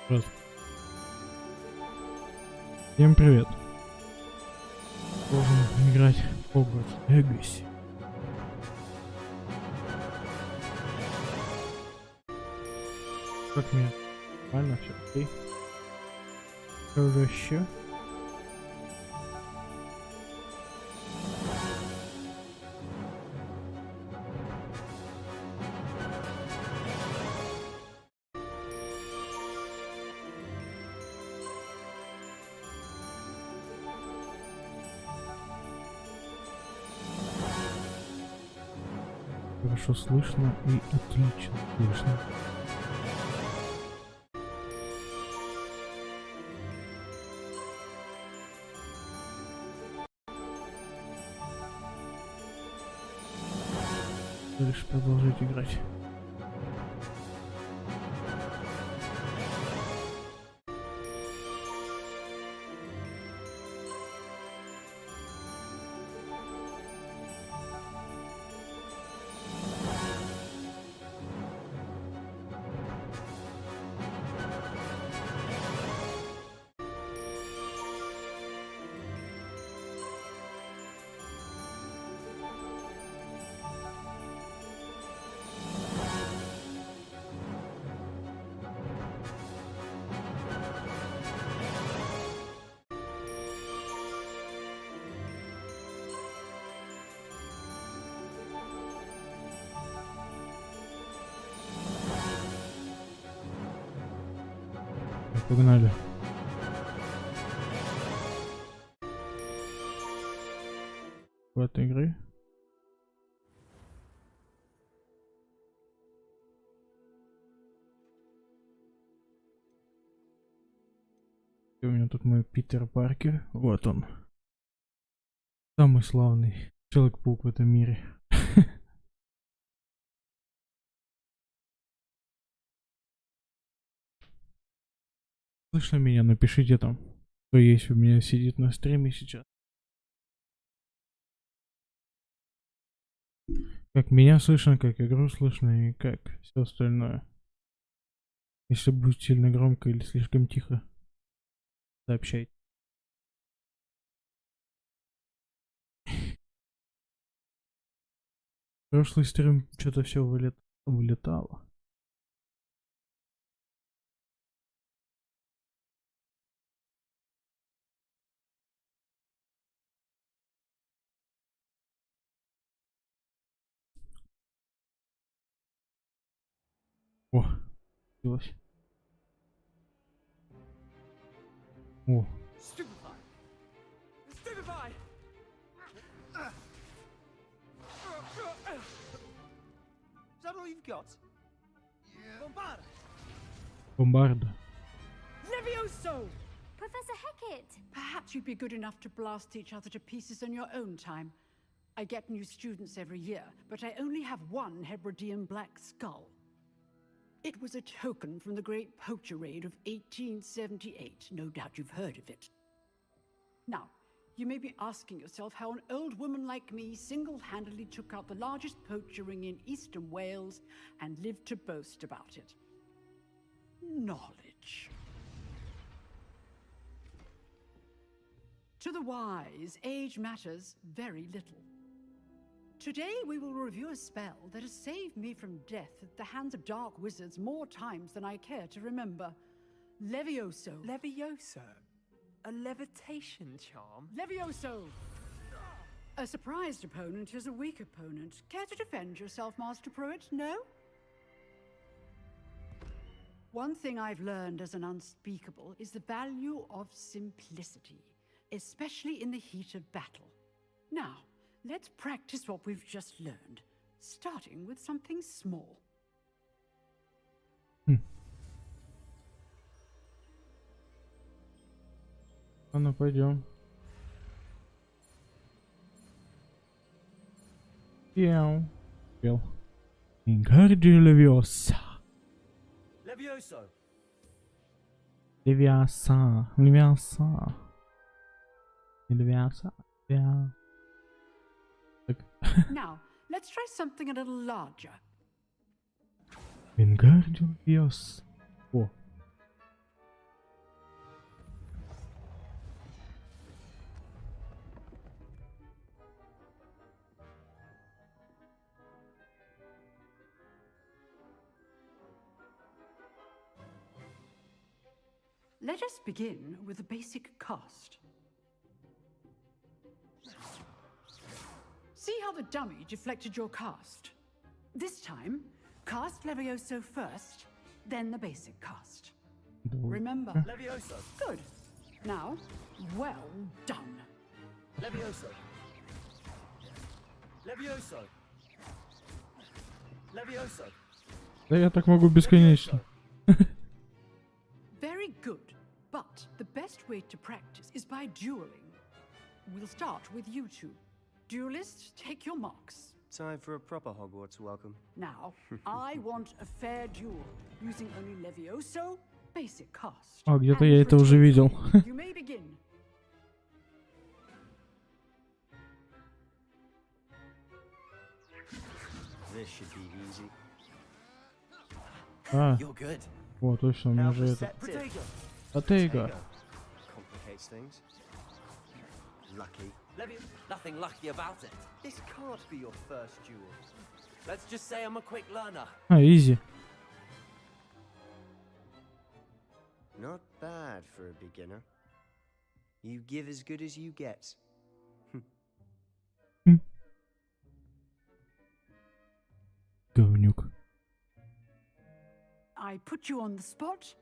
Просто. Всем привет. Должен играть в HogwartsLegacy. Как мне? Нормально все, окей. Что же еще? Хорошо слышно и отлично слышно. Дальше продолжать играть. Погнали. В этой игры. И у меня тут мой Питер Паркер. Вот он. Самый славный Человек-паук в этом мире. Слышно меня? Напишите там, кто есть у меня сидит на стриме сейчас. Как меня слышно, как игру слышно и как все остальное. Если будет сильно громко или слишком тихо, сообщайте. Прошлый стрим что-то все вылетало. О, получилось. О. Бомбарда. Levioso! Professor Hecat! Perhaps you'd be good enough to blast each other to pieces on your own time. I get new students every year, but I only have one Hebridean black skull. It was a token from the Great Poacher Raid of 1878. No doubt you've heard of it. Now, you may be asking yourself how an old woman like me single-handedly took out the largest poacher ring in eastern Wales and lived to boast about it. Knowledge. To the wise, age matters very little. Today we will review a spell that has saved me from death at the hands of dark wizards more times than I care to remember. Levioso. Levioso? A levitation charm? Levioso! A surprised opponent is a weak opponent. Care to defend yourself, Master Pruitt? No? One thing I've learned as an unspeakable is the value of simplicity, especially in the heat of battle. Now, let's practice what we've just learned, starting with something small. Ну, пойдем. Пел. Ингардио Левиоса. Levioso! Левиаса. Левиаса. Левиаса. Левиаса. Now, let's try something a little larger. Ингардио Левиоса. О. Let us begin with the basic cast. See how the dummy deflected your cast? This time, cast Levioso first, then the basic cast. Remember? Levioso. Good. Now, well done. Levioso. Levioso. Levioso. Да я так могу бесконечно. Very good. But the best way to practice is by dueling. We'll start with you two. Duelists, take your marks. Time for a proper Hogwarts welcome. Now, I want a fair duel, using only Levioso, basic cast. А, где-то And я это уже видел. you may begin. This should be easy. А, You're good. вот, точно, у меня How же это. perceptive. Атейга. Complicates things. Lucky. Nothing lucky about it. This can't be your first duel. Let's just say I'm a quick learner. А, изи. Not bad for a beginner. You give as good as you get. Говнюк. I put you on the spot,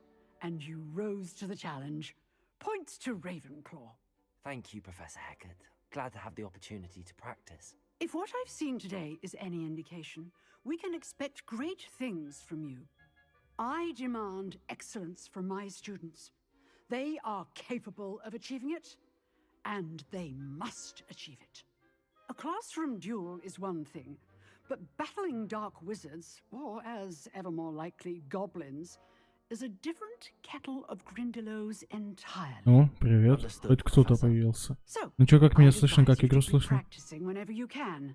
and you rose to the challenge. Points to Ravenclaw. Thank you, Professor Hecat. Glad to have the opportunity to practice. If what I've seen today is any indication, we can expect great things from you. I demand excellence from my students. They are capable of achieving it, and they must achieve it. A classroom duel is one thing, but battling dark wizards, or as ever more likely, goblins, is a different kettle of Grindylows entirely. О, привет. Хоть кто-то появился. So, Ну чё, как меня I'd слышно, как advise you игру to be слышно? practicing whenever you can.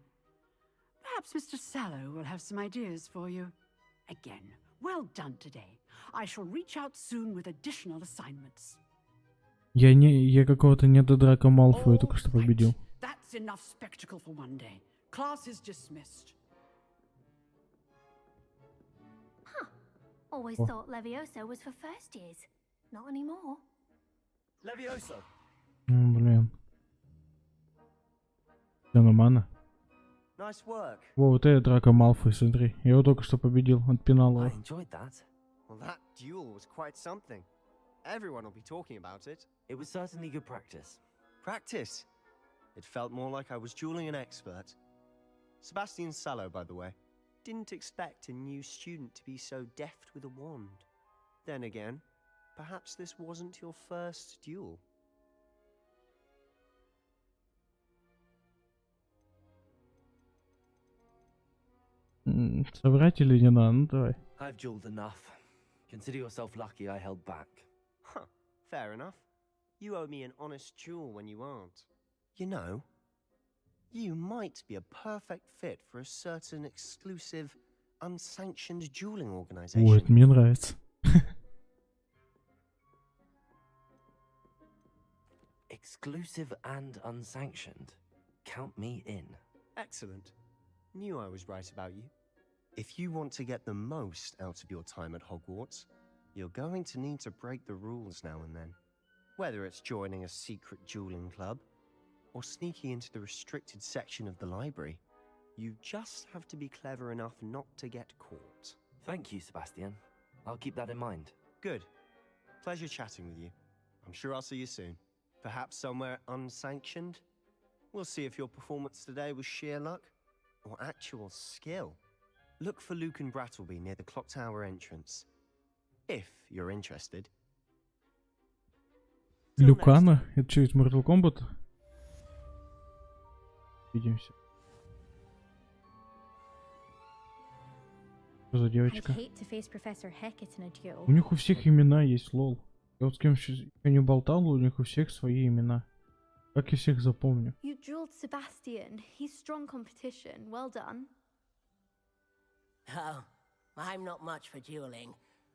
Perhaps Mr. Sallow will have some ideas for you. Again, well done today. I shall reach out soon with additional assignments. Я какого-то недодрака Малфоя All только что right. победил. That's enough spectacle for one day. Class is dismissed. Always thought Levioso was for first years. Not anymore. Levioso. Ну, блин. Всё нормально? Nice work. Во, вот это драка Малфой, смотри. Я его только что победил, отпинал I его. enjoyed that. Well, that duel was quite something. Everyone will be talking about it. It was certainly good practice. Practice. It felt more like I was dueling an expert. Sebastian Sallow, by the way. Didn't expect a new student to be so deft with a wand. Then again, perhaps this wasn't your first duel. Собрать или не надо? Ну давай. I've dueled enough. Consider yourself lucky I held back. Huh, fair enough. You owe me an honest duel when you aren't. You know, you might be a perfect fit for a certain exclusive, unsanctioned dueling О, organization. это мне нравится. Exclusive and unsanctioned. Count me in. Excellent. Knew I was right about you. If you want to get the most out of your time at Hogwarts, you're going to need to break the rules now and then. Whether it's joining a secret dueling club, or sneaking into the restricted section of the library, you just have to be clever enough not to get caught. Thank you, Sebastian. I'll keep that in mind. Good. Pleasure chatting with you. I'm sure I'll see you soon. Perhaps somewhere unsanctioned? We'll see if your performance today was sheer luck or actual skill. Look for Luke and Brattleby near the clock tower entrance. If you're interested. Люкана? Это что, из Mortal Kombat? Видимся. Что за I'd девочка? hate to face Professor Hecat in a duel. У них у всех имена есть, лол. Я вот с кем еще не болтал, у них у всех свои имена. Как я всех запомню? You dueled Sebastian. He's strong competition. Well done. Oh, I'm not much for dueling.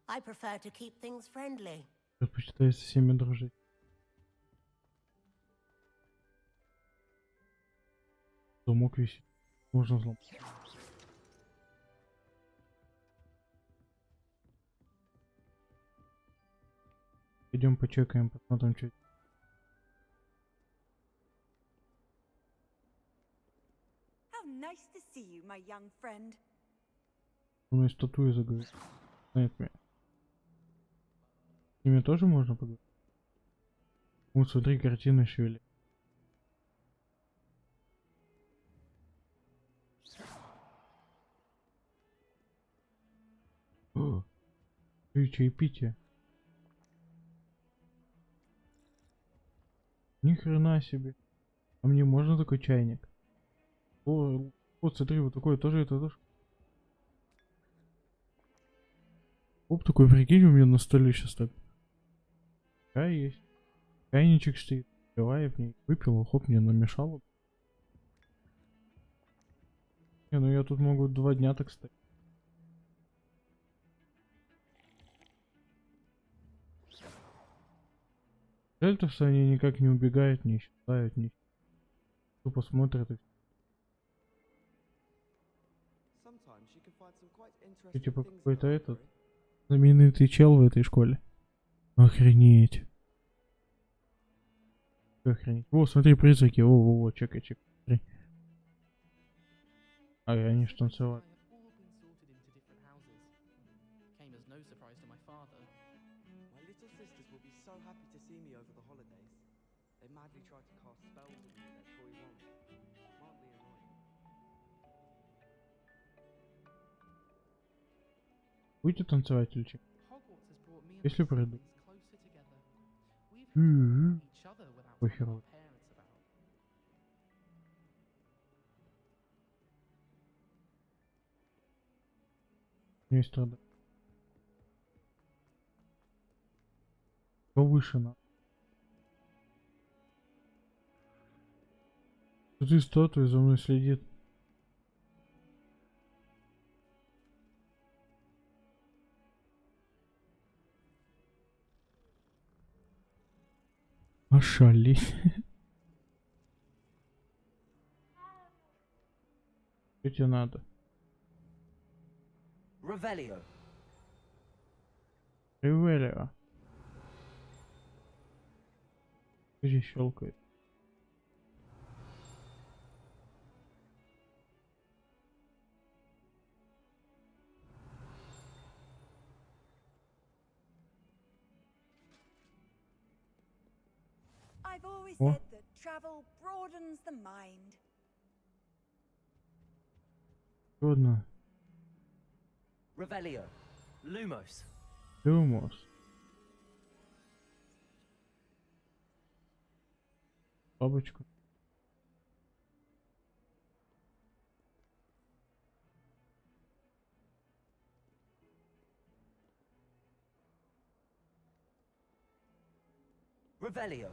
I prefer to keep things friendly. Предпочитаю со всеми дружить. Замок висит. Можно взломать. Идем почекаем, посмотрим, что. Nice to see you, my young friend. У меня статуя заговорит. Знает меня. С ними тоже можно поговорить? Вот смотри, картина шевели. О, ты чаепитие. Ни хрена себе. А мне можно такой чайник? О, вот смотри, вот такой тоже это тоже. Оп, такой, прикинь, у меня на столе сейчас так. Чай есть. Чайничек стоит. Давай я в ней выпил, хоп, мне намешало. Не, ну я тут могу 2 дня так стоять. Жаль-то, что они никак не убегают, не исчезают, не тупо смотрят и все. Типа какой-то этот знаменитый чел в этой школе. Охренеть. Охренеть. О, смотри, призраки. О, чекай, смотри. А они ж танцевали. Будете танцевать или что? Если приду. Похеру. Не страдаю. Повышено. Тут и статуя за мной следит. Ошалеть. Что тебе надо? Revelio. Ревелио. Здесь щелкает. I've always О. said that travel broadens the mind. Трудно. Revelio. Lumos. Люмос. Бабочку. Revelio.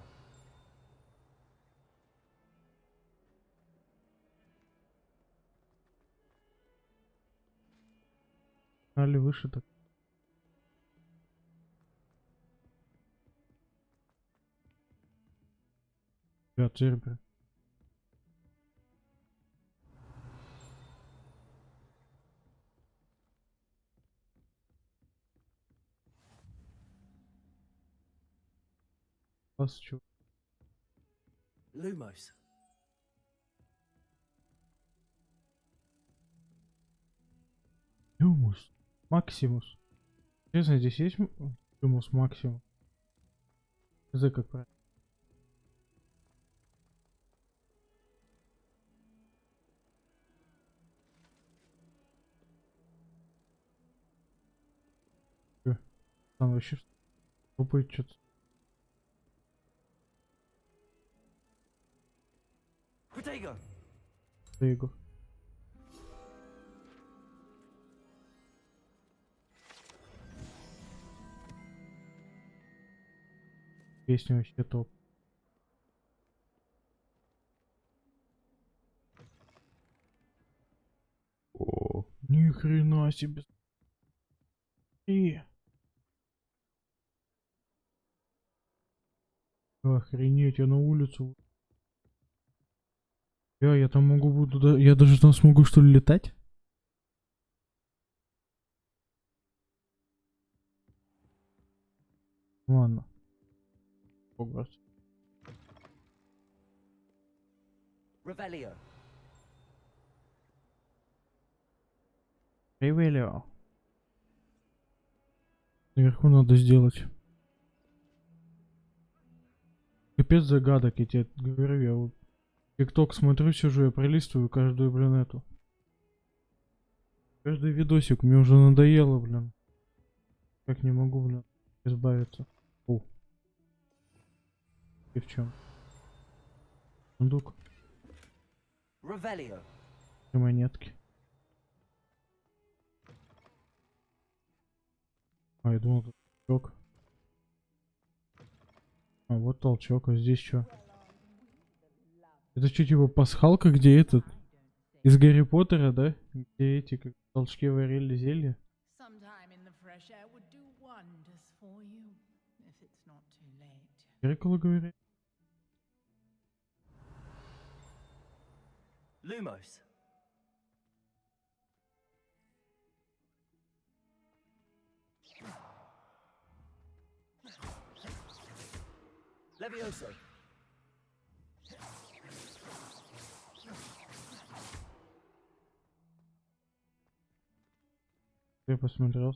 Али выше так. Цербер. Класс, чё? Lumos. Люмус. Максимус. Честно, здесь есть Люмус Максимум? Язык как правильно. Там вообще тупает что-то. Protego. Его. Песня вообще топ. О, ни хрена себе. И охренеть, я на улицу. Я там могу буду, я даже там смогу что ли летать? Ладно. Хогвартс. Revelio. Ревелио. Наверху надо сделать. Капец загадок, я тебе говорю, я вот Тик Ток смотрю, сижу, я пролистываю каждую, блин, эту. Каждый видосик, мне уже надоело, блин. Как не могу, блин, избавиться. О. И в чем? Сундук. Revelio. И монетки. А, я думал, тут толчок. А, вот толчок, а здесь что? Это что, типа пасхалка, где этот? Из Гарри Поттера, да? Где эти, как толчки варили зелье? Зеркало, говорит. Lumos. Levioso. Я посмотрел.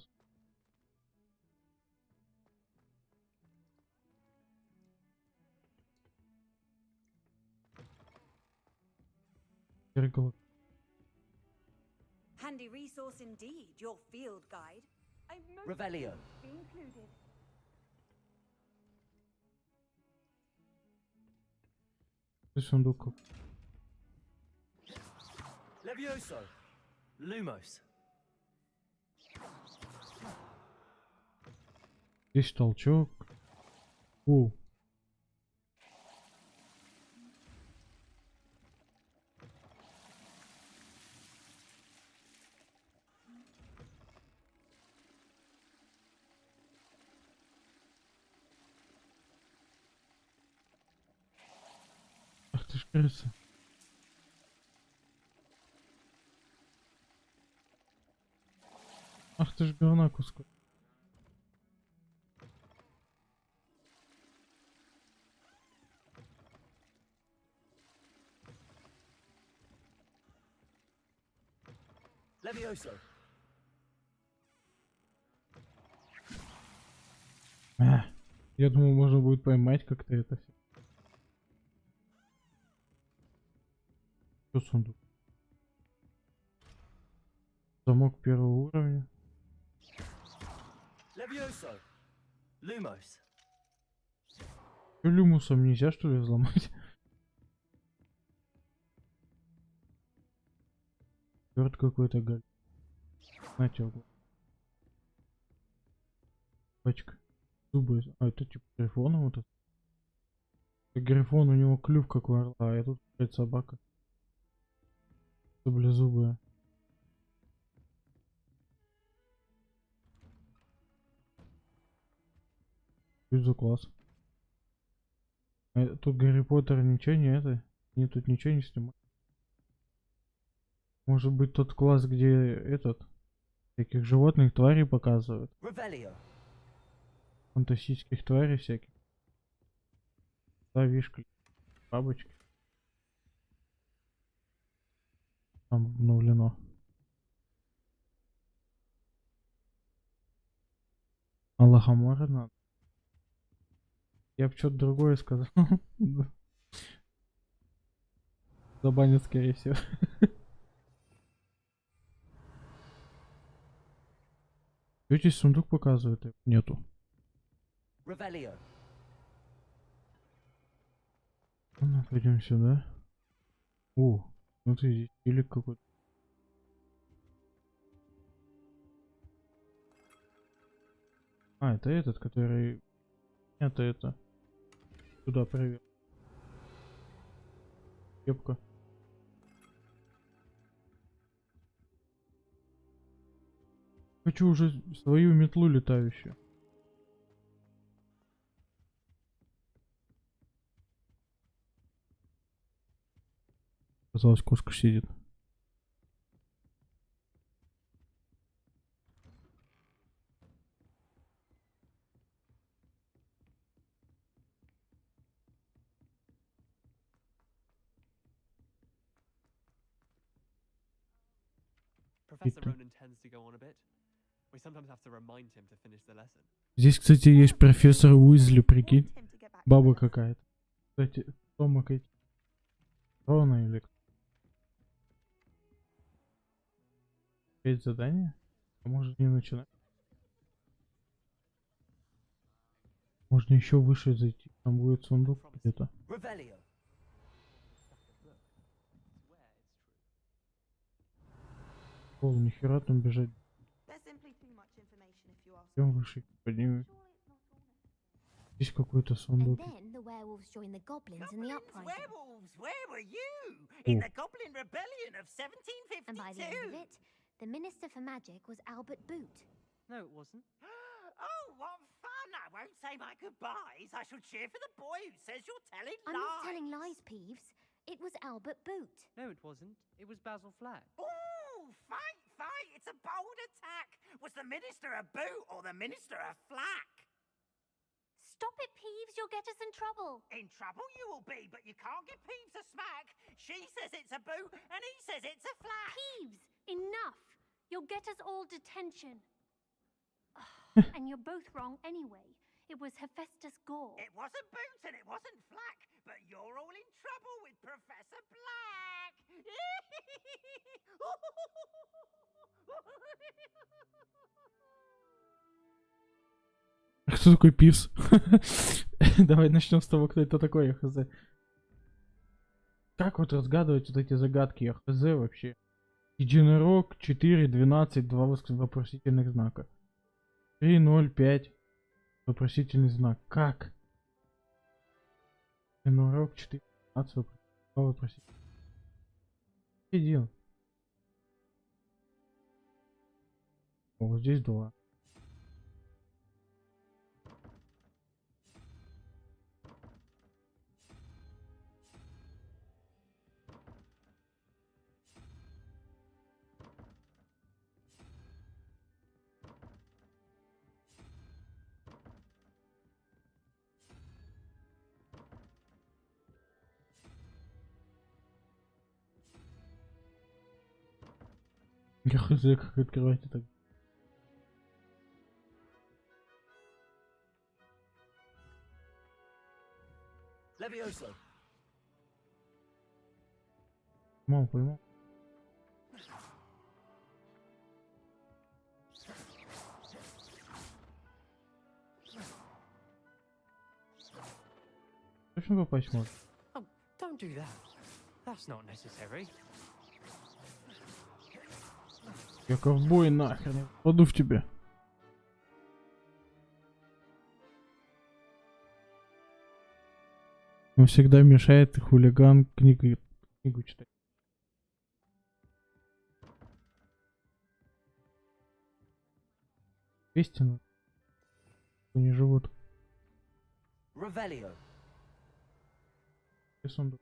Зеркало. Handy resource indeed, your field guide. I most Revelio. be included. И сундук. Levioso. Lumos. Здесь толчок. О. Ах ты ж крыса. Ах ты ж говна кусок. Levioso. Я думал, можно будет поймать как-то это все. Что сундук? Замок первого уровня. Levioso. Lumos. Что, люмусом нельзя, что ли, взломать? Черт какой-то галь. Знаете, пачка. Зубы. А, это типа грифона вот это. Грифон, у него клюв как у орла, а я тут какая-то собака. Саблезубая. Что за класс? А тут Гарри Поттер ничего не это? Мне тут ничего не снимает. Может быть тот класс, где этот всяких животных, тварей показывают. Revelio. Фантастических тварей всяких. Да, видишь, бабочки. Там обновлено. А лохомора надо. Я бы что-то другое сказал. Забанят, скорее всего. Что здесь сундук показывает? Нету. Revelio. Ну, пойдем сюда. О, смотри, здесь телек какой-то. А, это этот, который... Это. Туда привет. Кепка. Хочу уже свою метлу летающую. Казалось, кошка сидит. Professor Ronan tends to go on a bit. We sometimes have to remind him to finish the lesson. Здесь, кстати, есть профессор Уизли, прикинь. Баба какая-то. Кстати, Тома какая-то. Рона или кто? Опять задание? А может не начинать? Можно еще выше зайти. Там будет сундук где-то. Revelio. О, нихера там бежать. Идем выше, поднимем. Здесь какой-то сундук. Werewolves joined the goblins in the uprising. Werewolves, where were you? In the Goblin Rebellion of 1752. And by the end of it, the Minister for Magic was Albert Boot. No, it wasn't. Oh, what fun! I won't say my goodbyes. I shall cheer for the boy who says you're telling lies. I'm not telling lies, Peeves. It was Albert Boot. No, it wasn't. It was Basil Flack. Ooh, fight, fight! It's a bold attack. Was the Minister a boot or the Minister a flack? Stop it, Peeves. You'll get us in trouble. In trouble you will be, but you can't give Peeves a smack. She says it's a boot, and he says it's a flack. Peeves, enough. You'll get us all detention. And you're both wrong anyway. It was Hephaestus Gore. It wasn't boot and it wasn't flack, but you're all in trouble with Professor Black. Кто такой Пивс? Давай начнем с того, кто это такой, я хз. Как вот разгадывать вот эти загадки, я хз вообще? Единорог 4, 12, 2 вопросительных знака. 3, 0, 5. Вопросительный знак. Как? Единорог 4, 12, 2 вопросительных. Один. О, вот здесь 2. Я хз, как открывать это. Levioso. Мам, пойму. Точно попасть может? Oh, don't do that. That's not necessary. Я ковбой нахрен, я попаду в тебя. Он всегда мешает хулиган книгу читать. Истина. Они живут. Revelio. И сундук.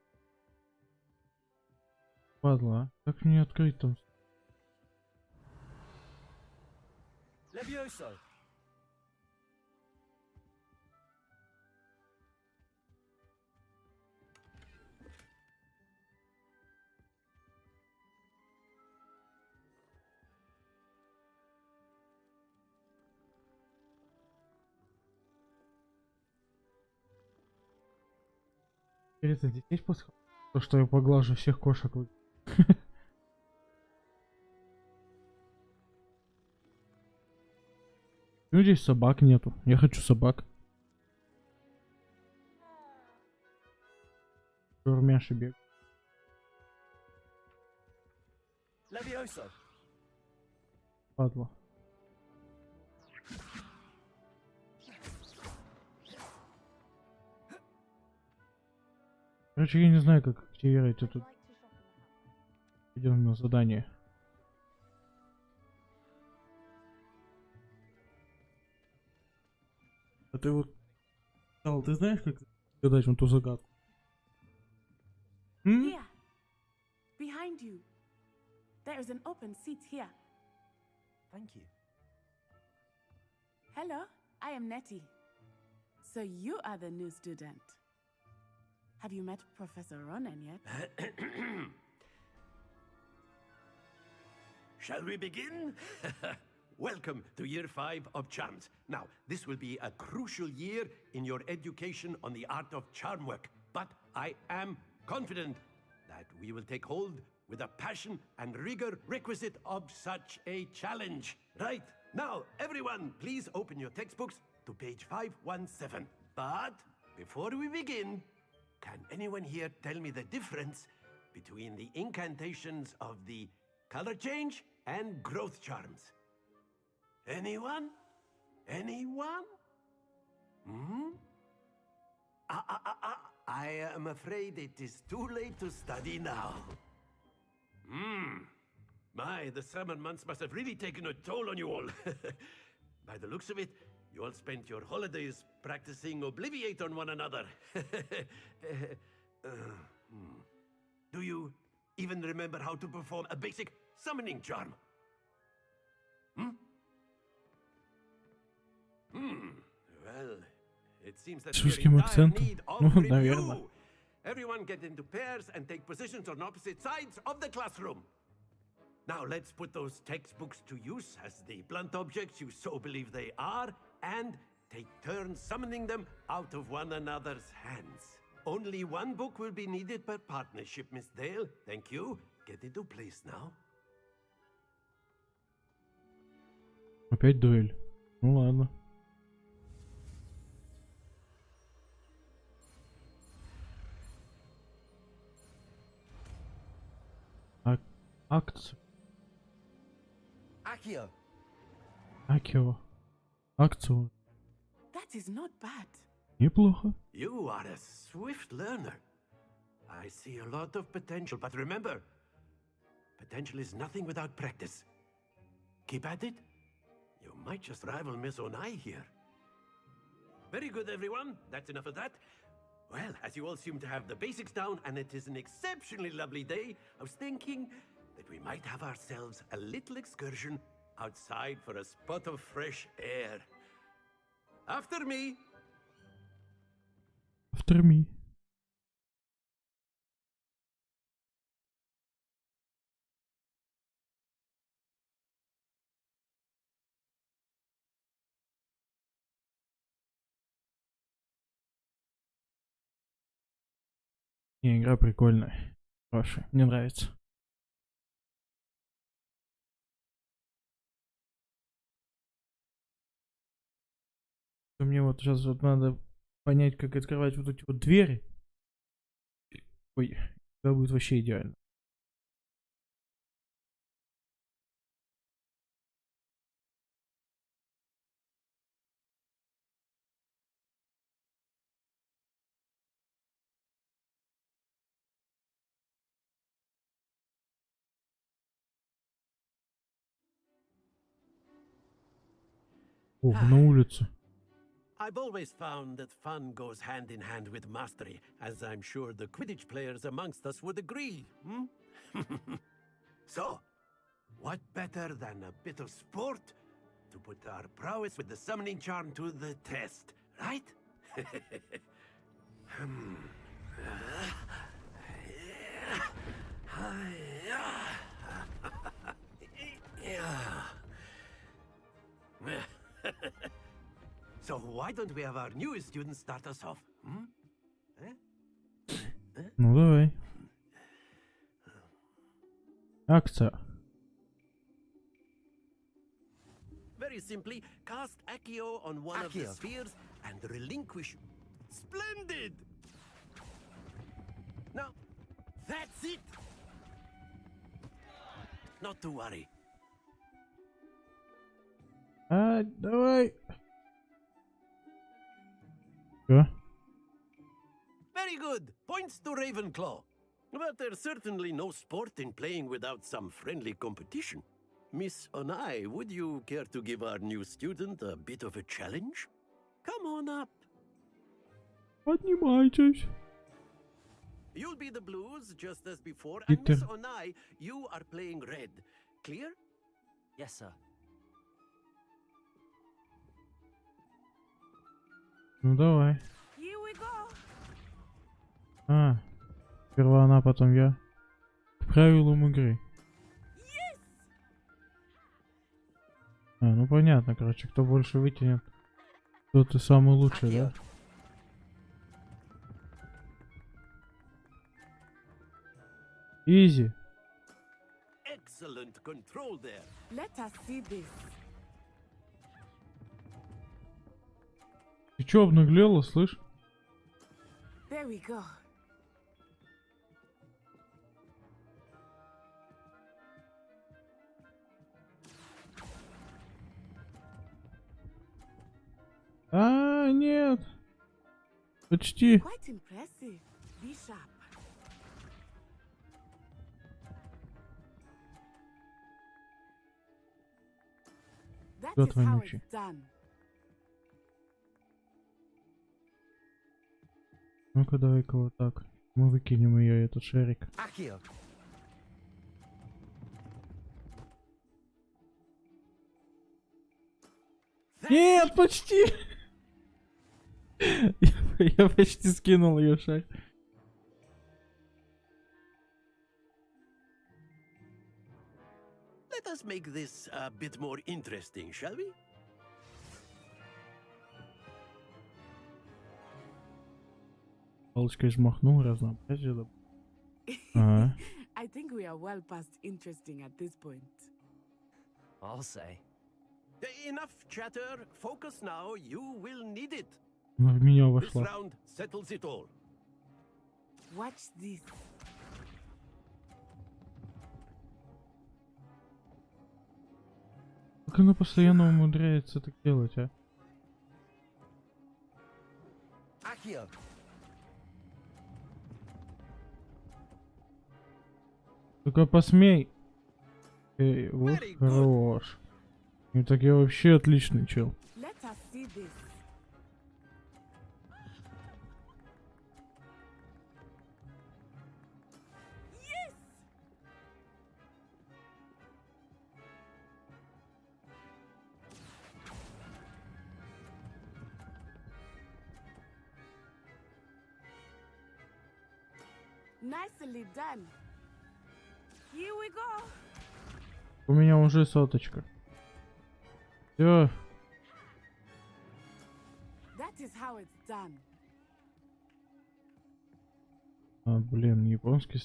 Падла, а? Как мне открыть там? Levioso. Интересно, здесь есть пасхал? То, что я поглажу всех кошек. Ну, здесь собак нету. Я хочу собак. Урмяши бег. Levioso. Падла. Короче, я не знаю, как активировать эту. Идем на задание. А ты вот... Ты знаешь, как задать вон ту загадку? Here, behind you. There is an open seat here. Thank you. Hello, I am Nettie. So you are the new student. Have you met Professor Ronan yet? Shall we begin? Welcome to year 5 of charms. Now, this will be a crucial year in your education on the art of charm work, but I am confident that we will take hold with a passion and rigor requisite of such a challenge. Right, now, everyone, please open your textbooks to page 517. But before we begin, can anyone here tell me the difference between the incantations of the color change and growth charms? Anyone? Anyone? I am afraid it is too late to study now. My, the summer months must have really taken a toll on you all. By the looks of it, you all spent your holidays practicing Obliviate on one another. Do you even remember how to perform a basic summoning charm? Well, it seems that С we're русским in dire акцентом. need of Ну, review. наверное. Everyone get into pairs and take positions on opposite sides of the classroom. Now let's put those textbooks to use as the blunt objects you so believe they are, and take turns summoning them out of one another's hands. Only one book will be needed per partnership, Miss Dale. Thank you. Get into place now. Опять дуэль. Ну ладно. Акцию. Accio. Акио. Акцию. That is not bad. Неплохо. You are a swift learner. I see a lot of potential, but remember, potential is nothing without practice. Keep at it. You might just rival Miss Onai here. Very good, everyone. That's enough of that. Well, as you all seem to have the basics down, and it is an exceptionally lovely day, I was thinking that we might have ourselves a little excursion outside for a spot of fresh air. After me. After me. Не, игра прикольная. Хорошая. Мне нравится. Мне вот сейчас вот надо понять, как открывать вот эти вот двери. Ой, это будет вообще идеально. О, на улицу. I've always found that fun goes hand in hand with mastery, as I'm sure the Quidditch players amongst us would agree. So, what better than a bit of sport to put our prowess with the summoning charm to the test, right? So why don't we have our newest student start us off? Ну давай. Акция. Very simply, cast Accio on one of the spheres and relinquish. Splendid! Now, that's it! Not to worry. Давай. Что? Very good. Points to Ravenclaw. But there's certainly no sport in playing without some friendly competition. Miss Onai, would you care to give our new student a bit of a challenge? Come on up. Поднимайтесь. You'll be the blues just as before, and Miss Onai, you are playing red. Clear? Yes, sir. Ну давай. Here we go. Сперва она, потом я. К правилам игры. Yes! Ну понятно, короче, кто больше вытянет, тот и самый лучший, да? Изи. Excellent control there. Let us see this. Ты чё обнаглела, слышь? There we go. Нет. Почти. Quite impressive. Be sharp. That Да, is твои how мучи. it's done. Ну-ка, давай-ка вот так. Мы выкинем ее, этот шарик. Accio. Нет, почти! Я почти скинул ее шар. Let us make this a bit more interesting, shall we? Палочкой взмахнул, разнообразие добавил. Ага. I think we are well past interesting at this point. I'll say. Enough chatter. Focus now. You will need it. Она в меня This вошла. round settles it all. Watch this. Как она постоянно умудряется так делать, а? Accio. Только посмей. Эй, вот Very good. хорош. Ну так я вообще отличный чел. Let us see this. Yes! Nicely done. Here we go. У меня уже соточка. Все. That is how it's done. Блин, японский.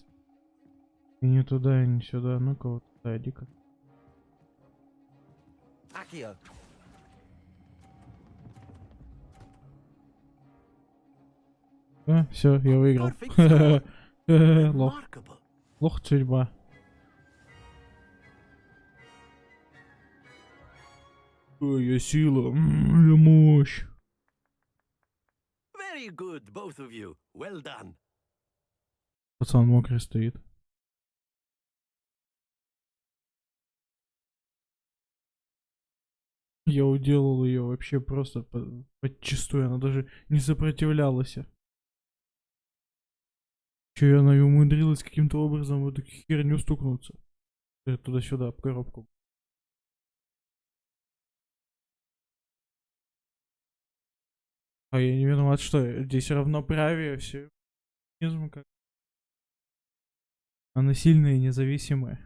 И не туда, и не сюда. Ну-ка, вот туда, иди-ка. Accio. Все, я выиграл. Perfect score. Лох. Remarkable. Лох судьба. Ой, я сила. Я мощь. Very good, both of you. Well done. Пацан мокрый стоит. Я уделал ее вообще просто подчистую. Она даже не сопротивлялась. Че, она и умудрилась каким-то образом в эту херню стукнуться. Туда-сюда, об коробку. А я не виноват, что здесь равноправие, все. Как... Она сильная и независимая.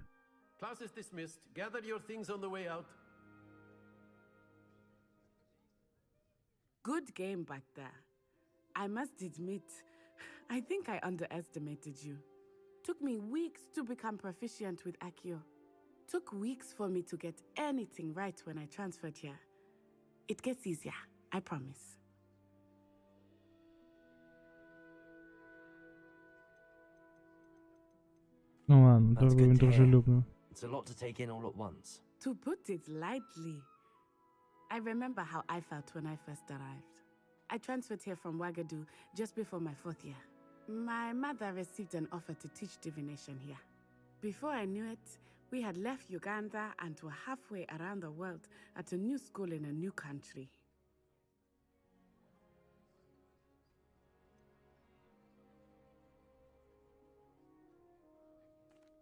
Class is dismissed. Gather your things on the way out. Good game back there. I must admit, I think I underestimated you. Took me weeks to become proficient with Accio. Took weeks for me to get anything right when I transferred here. It gets easier, I promise. Ну ладно, That's good to hear. дружелюбно. It's a lot to take in all at once. To put it lightly, I remember how I felt when I first arrived. I transferred here from Ouagadougou just before my 4th year. My mother received an offer to teach divination here. Before I knew it, we had left Uganda and were halfway around the world at a new school in a new country.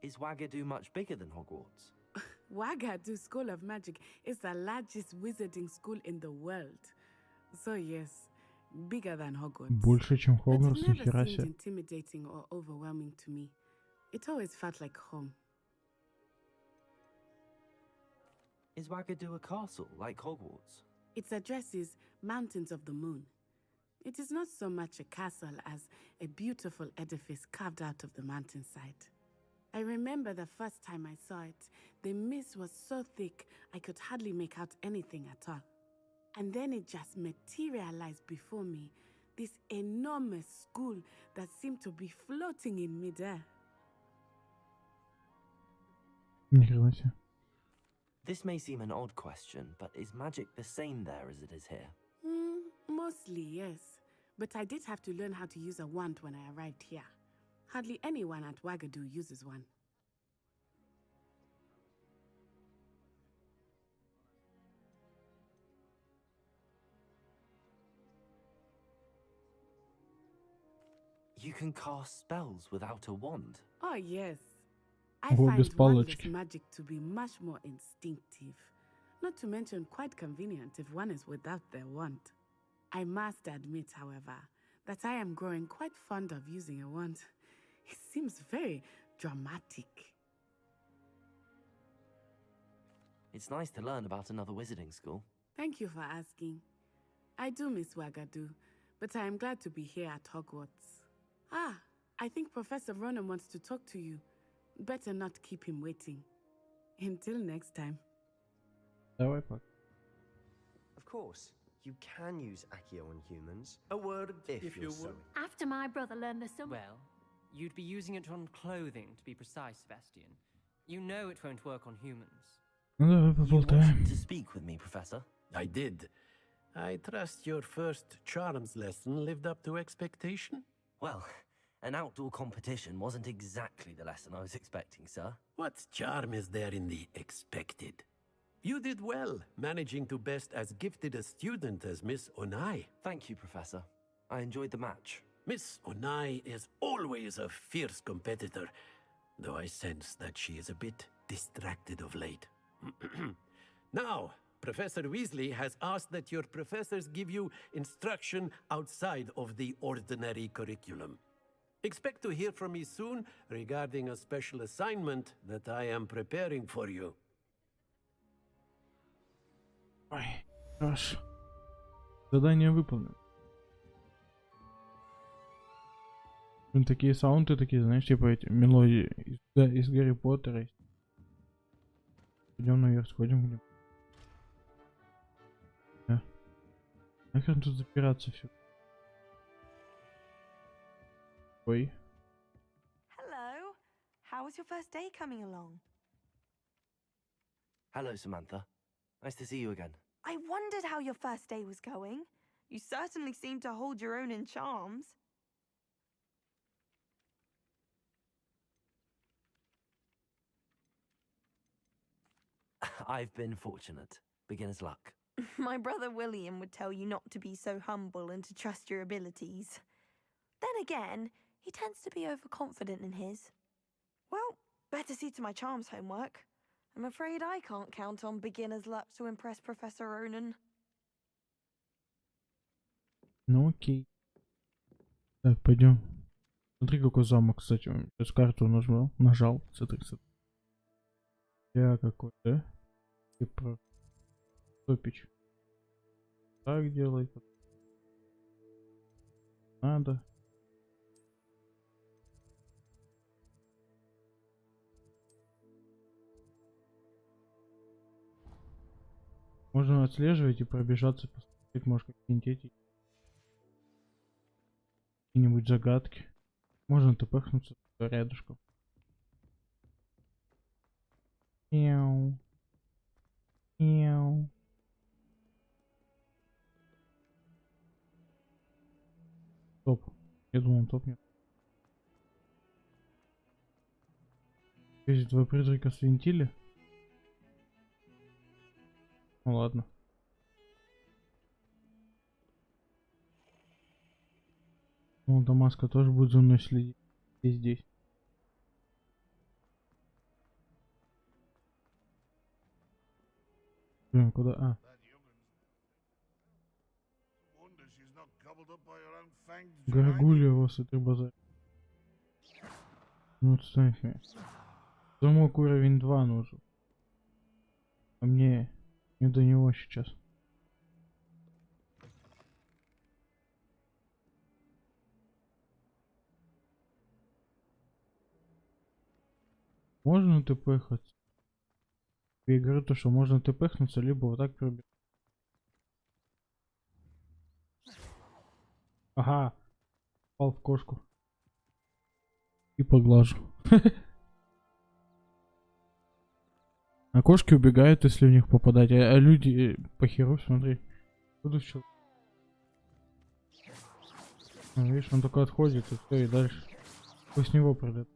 Is Ouagadougou much bigger than Hogwarts? Ouagadougou School of Magic is the largest wizarding school in the world. So yes, bigger than Hogwarts. Больше, чем But Хогвартс, it ни never хера seemed себе. intimidating or overwhelming to me. It always felt like home. Is Wagadu a castle, like Hogwarts? It addresses Mountains of the Moon. It is not so much a castle as a beautiful edifice carved out of the mountainside. I remember the first time I saw it, the mist was so thick I could hardly make out anything at all. And then it just materialized before me, this enormous school that seemed to be floating in midair. This may seem an odd question, but is magic the same there as it is here? Mostly, yes. But I did have to learn how to use a wand when I arrived here. Hardly anyone at Wagadu uses one. You can cast spells without a wand? Oh, yes. I find wandless magic to be much more instinctive. Not to mention quite convenient if one is without their wand. I must admit, however, that I am growing quite fond of using a wand. It seems very dramatic. It's nice to learn about another wizarding school. Thank you for asking. I do miss Wagadu, but I am glad to be here at Hogwarts. Ah, I think Professor Ronan wants to talk to you. Better not keep him waiting. Until next time. Of course, you can use Accio on humans. A word, if you would. After my brother learned the Well, you'd be using it on clothing, to be precise, Sebastian. You know it won't work on humans. You wanted to speak with me, Professor? I did. I trust your first charms lesson lived up to expectation? Well, an outdoor competition wasn't exactly the lesson I was expecting, sir. What charm is there in the expected? You did well, managing to best as gifted a student as Miss Onai. Thank you, Professor. I enjoyed the match. Miss Onai is always a fierce competitor, though I sense that she is a bit distracted of late. Now, Professor Weasley has asked that your professors give you instruction outside of the ordinary curriculum. Expect to hear from me soon regarding a special assignment that I am preparing for you. Ой, хорошо. Задание выполнено. Такие саунды, такие, знаешь, типа эти мелодии из Гарри Поттера. Пойдем наверх, сходим где. Да. Нахер тут запираться все. Ой. Hello. How was your first day coming along? Hello, Samantha. Nice to see you again. I wondered how your first day was going. You certainly seem to hold your own in charms. I've been fortunate. Beginner's luck. My brother William would tell you not to be so humble and to trust your abilities. Then again, he tends to be overconfident in his. Well, better see to my charms homework. I'm afraid I can't count on beginner's luck to impress Professor Ronan. Ну окей. Так, пойдем. Смотри, какой замок, кстати. Сейчас карту нажал. Смотри. Я какой, да? Типа топич. Так делать. Надо. Можно отслеживать и пробежаться, посмотреть, может, какие-нибудь какие-нибудь загадки. Можно тпхнуться рядышком. Мяу. Мяу. Топ. Я думал, он топнет. Эти два призрака свинтили. Ну ладно. Ну, Дамаска тоже будет за мной следить. И здесь. Блин, куда? А. Горгулья вас это базар. Ну, отстань. Замок уровень 2 нужен. А мне Не до него сейчас. Можно тпхаться? Я говорю то, что можно тпхнуться, либо вот так пробить. Ага. Попал в кошку. И поглажу. А кошки убегают, если в них попадать. А люди похеру, смотри. Буду все. Видишь, он только отходит и все, и дальше. Пусть него пройдет.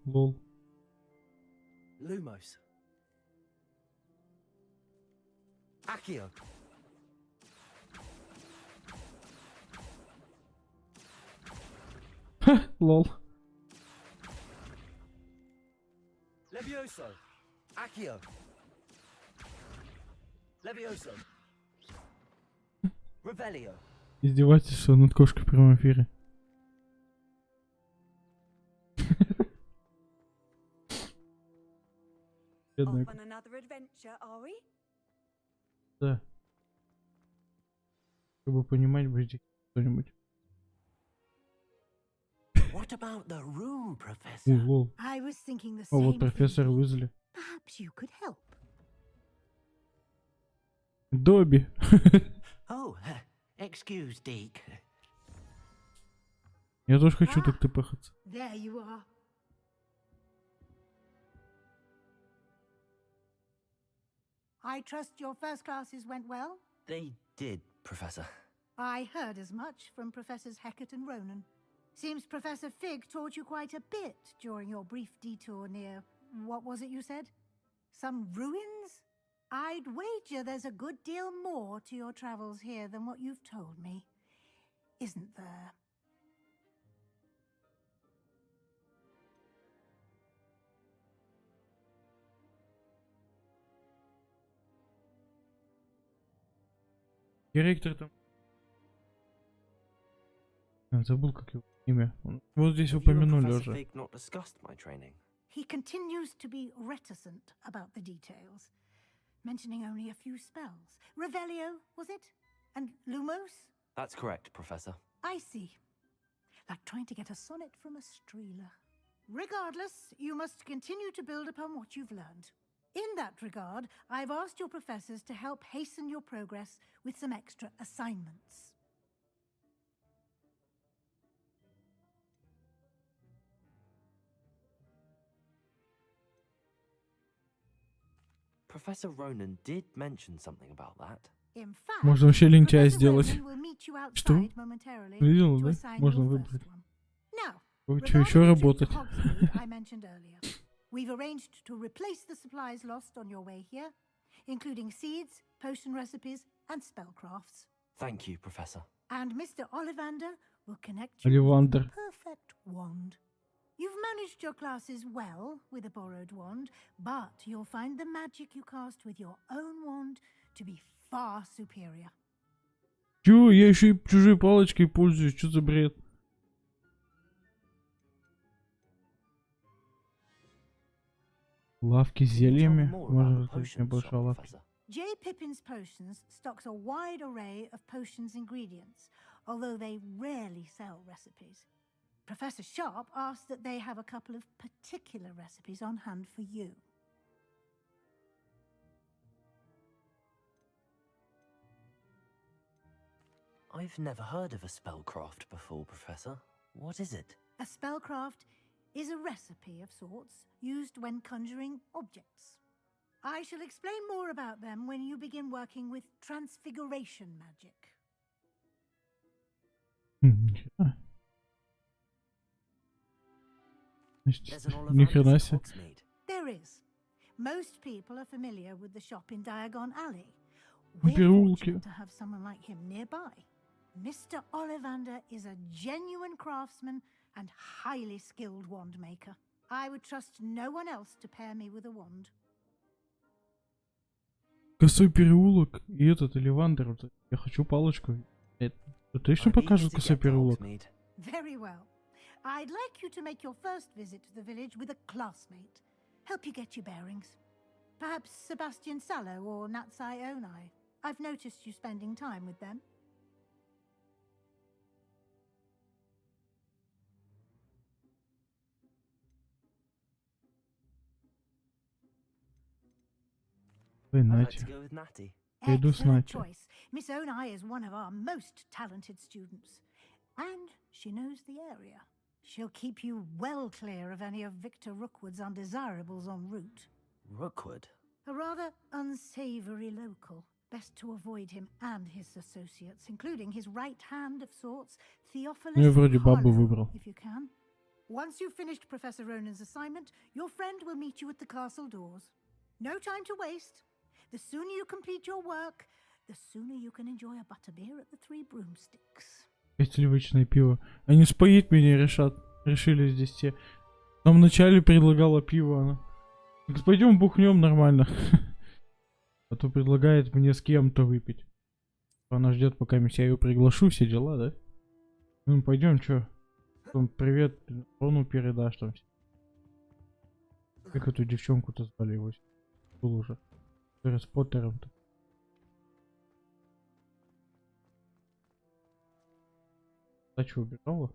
Лол. Lumos. Accio. Лол. Levioso. Accio. Levioso. Revelio. Издевательство над кошкой в прямом эфире. Бедная. Off on another adventure, are we? Да. Чтобы понимать, бы здесь что-нибудь. What about the room, Professor? Лол. I was thinking the О, вот same профессора thing. вызвали. Perhaps you could help. Добби. Oh, excuse, Deke. Я тоже хочу так тпхаться. There you are. I trust your first classes went well? They did, Professor. I heard as much from Professors Hecat and Ronan. Seems Professor Fig taught you quite a bit during your brief detour near... what was it you said? Some ruins? I'd wager there's a good deal more to your travels here than what you've told me. Isn't there? Директор там. Забыл, как его имя. Вот здесь упомянули уже. He continues to be reticent about the details, mentioning only a few spells. Revelio, was it? And Lumos? That's correct, Professor. I see. Like trying to get a sonnet from a streeler. Regardless, you must continue to build upon what you've learned. In that regard, I've asked your professors to help hasten your progress with some extra assignments. Professor Ronan did mention something about that. In fact, Можно вообще лентяя Professor сделать. Ronan will meet you Что? outside momentarily Видел, to да? assign Можно your выбрать. first one. Now, Ой, что еще regarding the trip работать? to Hogsmeade I mentioned earlier, we've arranged to replace the supplies lost on your way here, including seeds, potion recipes, and spellcrafts. Thank you, Professor. And Mr. Ollivander will connect you with Ollivander. the perfect wand. You've managed your classes well with a borrowed wand, but you'll find the magic you cast with your own wand to be far superior. Чё? Я еще и чужой палочкой пользуюсь. Что за бред? Лавки с зельями. Можно раздать небольшая лавки. J. Pippin's Potions stocks a wide array of potions ingredients, although they rarely sell recipes. Professor Sharp asked that they have a couple of particular recipes on hand for you. I've never heard of a spellcraft before, Professor. What is it? A spellcraft is a recipe of sorts used when conjuring objects. I shall explain more about them when you begin working with transfiguration magic. Ни хрена себе. There is. Most people are familiar with the shop in Diagon Alley. We're Переулке. fortunate to have someone like him nearby. Mr. Ollivander is a genuine craftsman and highly skilled wand maker. I would trust no one else to pair me with a wand. Косой переулок и этот Оливандер. Вот, я хочу палочку. Это точно покажет косой переулок? Very well. I'd like you to make your first visit to the village with a classmate. Help you get your bearings. Perhaps Sebastian Sallow or Natsai Onai. I've noticed you spending time with them. I'd like to go with Natty. Excellent choice. Miss Onai is one of our most talented students. And she knows the area. She'll keep you well clear of any of Victor Rookwood's undesirables en route. Rookwood? A rather unsavory local. Best to avoid him and his associates, including his right hand of sorts, Theophilus Harlow, if you can. Once you've finished Professor Ronan's assignment, your friend will meet you at the castle doors. No time to waste. The sooner you complete your work, the sooner you can enjoy a butterbeer at the Three Broomsticks. Сливочное пиво. Они споить меня решили здесь те. Нам вначале предлагала пиво она. Так пойдем бухнем нормально. А то предлагает мне с кем-то выпить. Она ждет, пока я ее приглашу, все дела, да? Ну пойдем, чё? Потом привет Рону передашь там. Как эту девчонку-то звали его? Был уже. С Поттером-то. А что, убежала?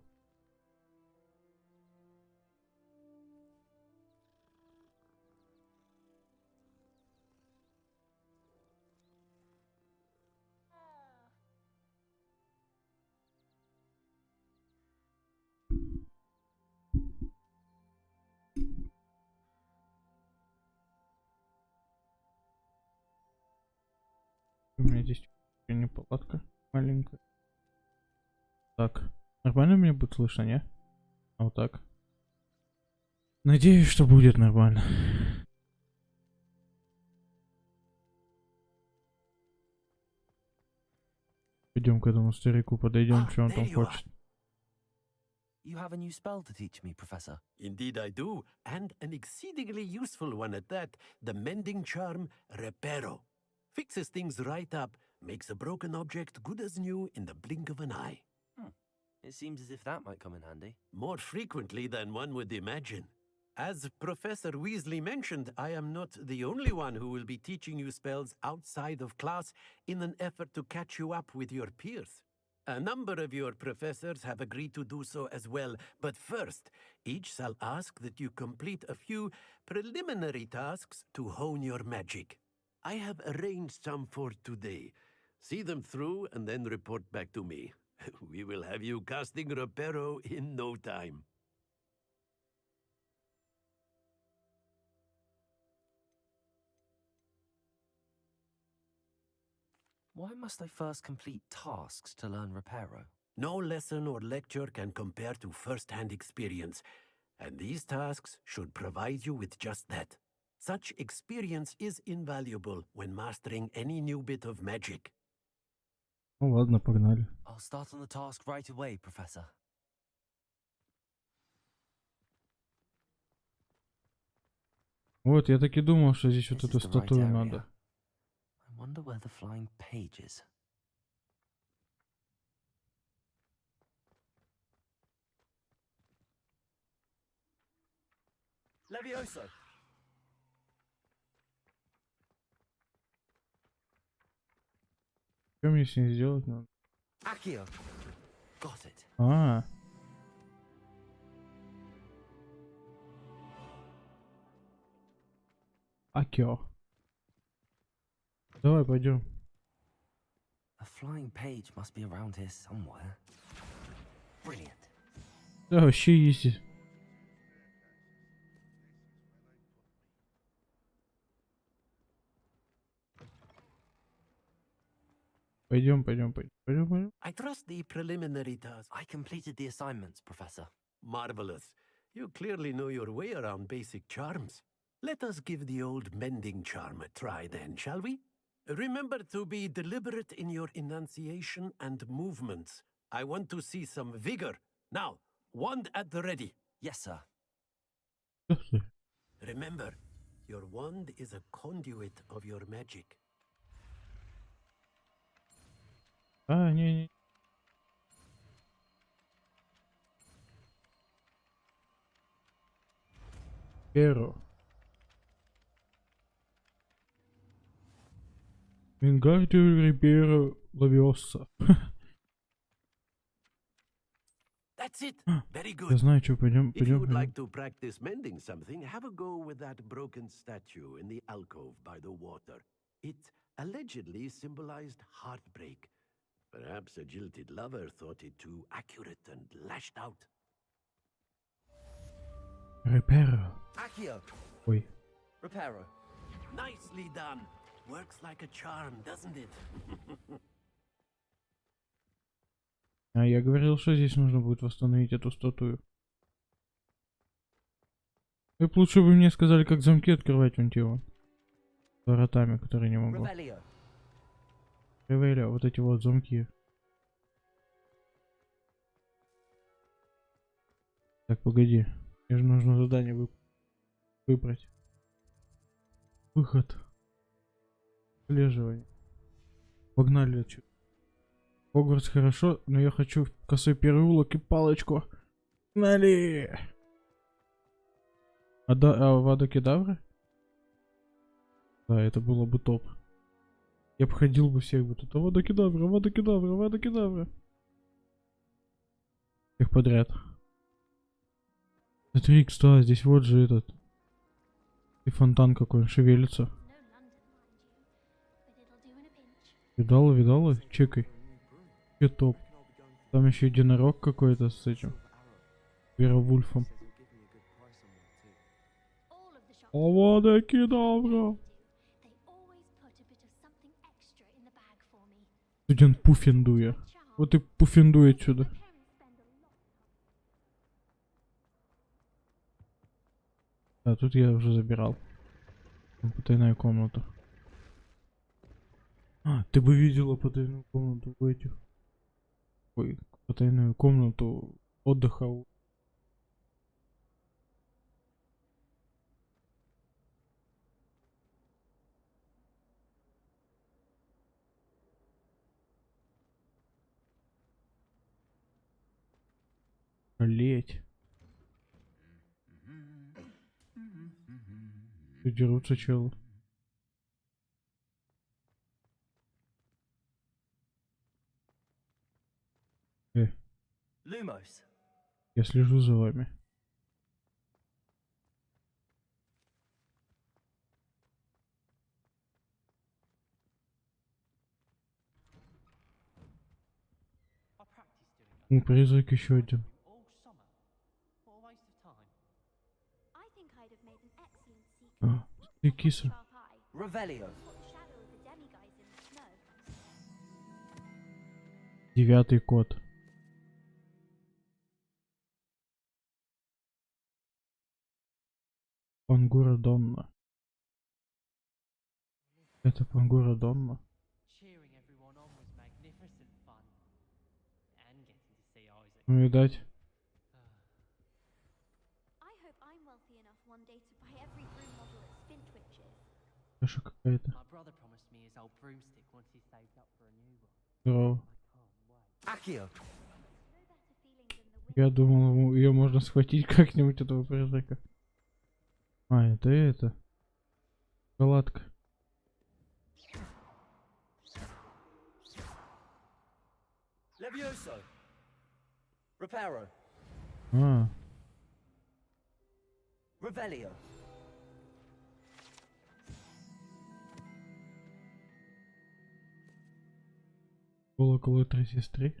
У меня здесь неполадка маленькая. Так, нормально меня будет слышно, не? А вот так. Надеюсь, что будет нормально. Пойдем к этому старику, подойдем, что он там хочет. You have a new spell to teach me, Professor. Indeed I do, and an exceedingly useful one at that, the mending charm Reparo. Fixes things right up, makes a broken object good as new in the blink of an eye. It seems as if that might come in handy. More frequently than one would imagine. As Professor Weasley mentioned, I am not the only one who will be teaching you spells outside of class in an effort to catch you up with your peers. A number of your professors have agreed to do so as well, but first, each shall ask that you complete a few preliminary tasks to hone your magic. I have arranged some for today. See them through and then report back to me. We will have you casting Reparo in no time. Why must I first complete tasks to learn Reparo? No lesson or lecture can compare to first-hand experience, and these tasks should provide you with just that. Such experience is invaluable when mastering any new bit of magic. Ну ладно, погнали. I'll start on the task right away, Professor. Вот, я так и думал, что здесь вот эту статую надо. I wonder where the flying page is. Levioso. Что мне с ней сделать надо? Accio. Got it. А. Акио. Давай пойдем. A flying page must be around here somewhere. Brilliant. Да, вообще есть. Пойдем. I trust the preliminary task. I completed the assignments, Professor. Marvelous. You clearly know your way around basic charms. Let us give the old mending charm a try then, shall we? Remember to be deliberate in your enunciation and movements. I want to see some vigor. Now, wand at the ready. Yes, sir. Remember, your wand is a conduit of your magic. А, не. Перо. Вингардио Риберо Лавиоса. That's it. Very good. Я знаю, что пойдем. If you would like to practice mending something, have a go with that broken statue in the alcove by the water. It allegedly symbolized heartbreak. Perhaps a jilted lover thought it too accurate and lashed out. Риберо. Accio. Ой. Reparo. Nicely done. Works like a charm, doesn't it? А я говорил, что здесь нужно будет восстановить эту статую. Вы б лучше бы мне сказали, как замки открывать вон те вон. С воротами, которые не могу. Ревелио, вот эти вот замки. Так, погоди. Мне же нужно задание выбрать. Выход. Отслеживание. Погнали отсюда. Хогвартс хорошо, но я хочу в косой переулок и палочку. Погнали! А Вада Кедавра? Да, это было бы топ. Я обходил бы всех бы тут. Вада Кедавра, Вада Кедавра, Вада Кедавра. Всех подряд. Смотри, кстати, здесь вот же этот. И фонтан какой, он шевелится. Видала? Чекай. И топ. Там еще единорог какой-то с этим. Веровульфом. Авада Кедавра. Студент Пуффендуя. Вот и Пуффендуй отсюда. Да, тут я уже забирал. Там потайная комната. А, ты бы видела потайную комнату в этих. Ой, потайную комнату отдыха. Леть. Дерутся челы. Lumos. Я слежу за вами. Призрак еще один. А, ты киса. Девятый код. Пангура Донна. Это Пангура Донна. Ну, видать. Каша какая-то. Здорово. Я думал, ее можно схватить как-нибудь, этого призрака. А, это. Шоколадка. Levioso. Reparo. А. Revelio. Около 3 сестры.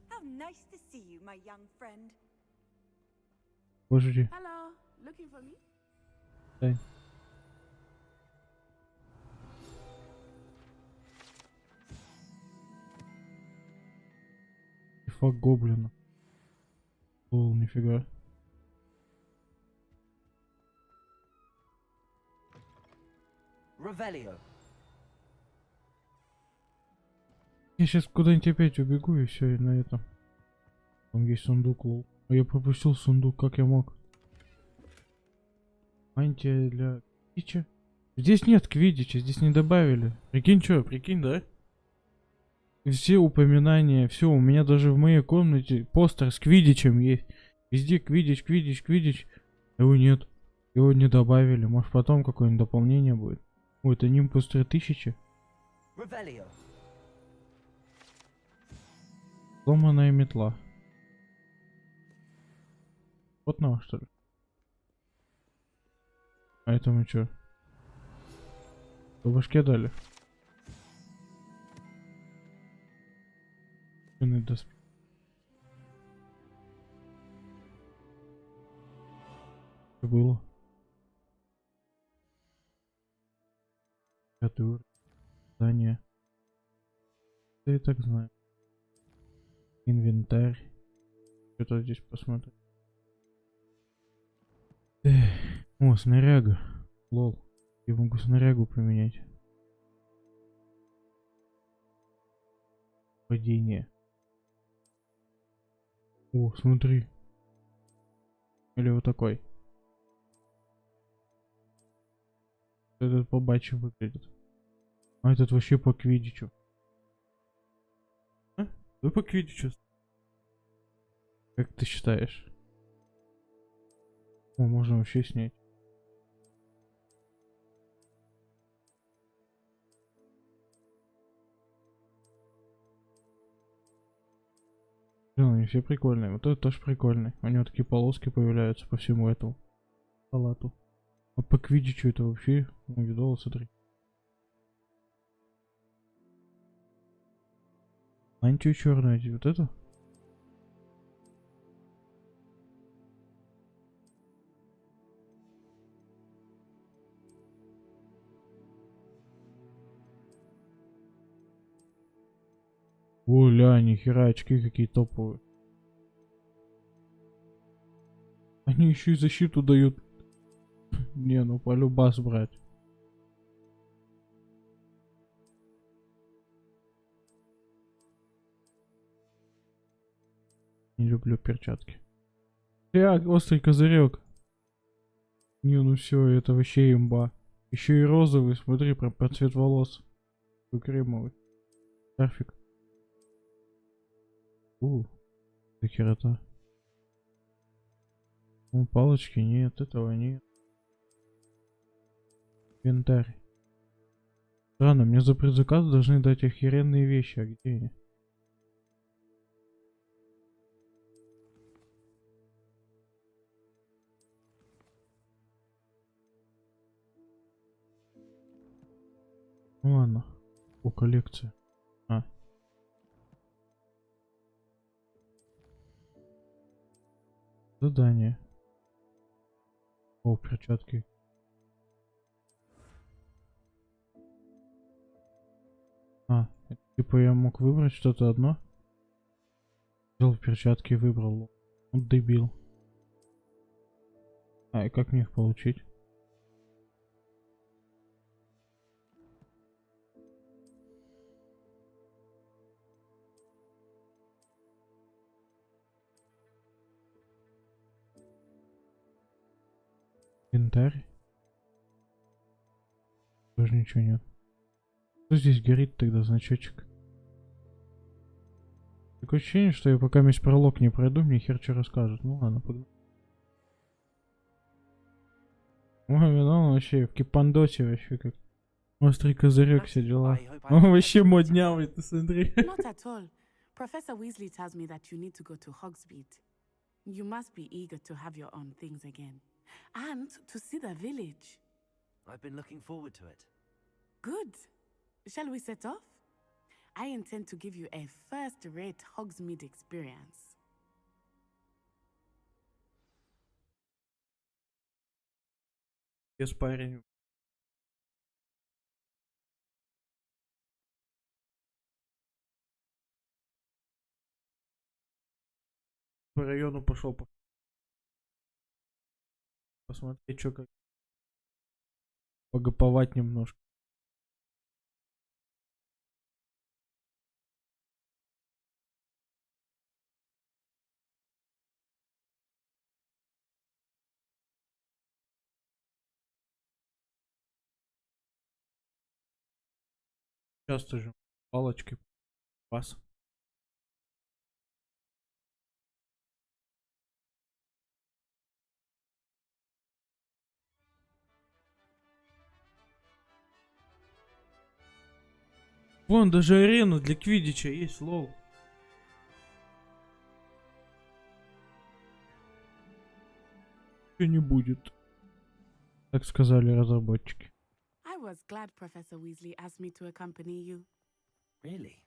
How nice to see you, my young friend. Подожди. Hello, looking for me? Дай. Фак гоблина. О, нифига. Revelio. Я сейчас куда-нибудь опять убегу и все, и на этом. Там есть сундук, лол. А я пропустил сундук, как я мог? Мантия для Квиддича? Здесь нет Квиддича, здесь не добавили. Прикинь, что, прикинь, да? все упоминания, все, у меня даже в моей комнате постер с квиддичем есть. Везде квиддич, квиддич, квиддич. Его нет. Его не добавили. Может потом какое-нибудь дополнение будет. Ой, это Нимпус 3000. Revelio. Сломанная метла. Вот нам, что ли? А это мы что? По башке дали? Доспех. Что было? 5 уровень. Здание. Да и так знаю. Инвентарь. Что-то здесь посмотрим. О, снаряга. Лол. Я могу снарягу поменять. Падение. О, смотри. Или вот такой. Этот побаче выглядит. А этот вообще по квиддичу. А? Вы по квиддичу? Как ты считаешь? О, можно вообще снять. Блин, они все прикольные. Вот этот тоже прикольный. У него такие полоски появляются по всему этому халату. А по квиддичу это вообще, ну, видал, смотри. Антию черная, вот это? О, ля, нихера, очки какие топовые. Они еще и защиту дают. Не, ну полюбас брать. Не люблю перчатки. Острый козырек. Не, ну все, это вообще имба. Еще и розовый, смотри, про цвет волос. Кремовый. Шарфик. Это херота. Ну, палочки нет, этого нет. Инвентарь. Странно, мне за предзаказ должны дать охеренные вещи, а где они? Ну ладно. О, коллекция. А. Задание. О, перчатки. А, это, типа я мог выбрать что-то одно. Взял перчатки и выбрал. Он дебил. А, и как мне их получить? Инвентарь. Тоже ничего нет. Что здесь горит тогда, значочек? Такое ощущение, что я пока весь пролог не пройду, мне хер что расскажут. Ну ладно, погнали. Ой, ну вообще в кипандосе вообще как. Острый козырек, все дела. Он вообще моднявый, ты смотри. Not at all. Professor Weasley tells me that you need to go to Hogsmeade. You must be eager to have your own things again. And to see the village. I've been looking forward to it. Good. Shall we set off? I intend to give you a first-rate Hogsmeade experience. Без парень. По району пошел посмотреть, что как. Погоповать немножко. Часто же палочки Вас. Вон даже арена для квиддича есть, лол. Ничего не будет. Так сказали разработчики. I was glad Professor Weasley asked me to accompany you. Really?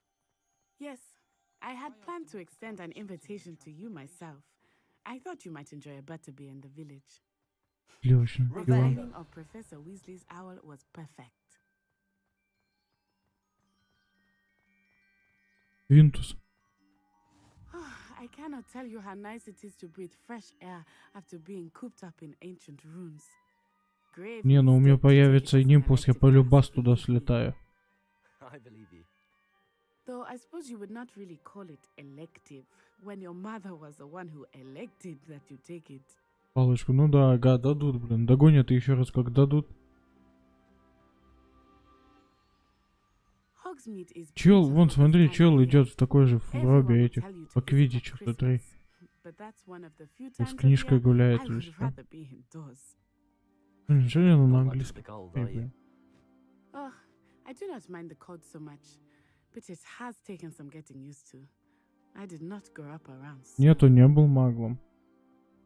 Yes, I had planned to extend an invitation to you myself. I thought you might enjoy a butterbeer in the village. The timing of Professor Weasley's owl was perfect. Винтус. I cannot tell you how nice it is to breathe fresh air after being cooped up in ancient rooms. Не, ну у меня появится импульс, я полюбас туда слетаю. I believe you. Though I suppose you would not really call it elective, when your mother was the one who elected that you take it. Палочку, ну да, ага, дадут, блин. Догонят и еще раз как дадут. Чел, вон, смотри, чел идет в такой же в робе этих, по квиддичу, смотри. С книжкой гуляет или что. Неужели она на английском? Oh, I do not mind the code so much, but it has taken some getting used to. I did not grow up around. Нет, он не был маглом.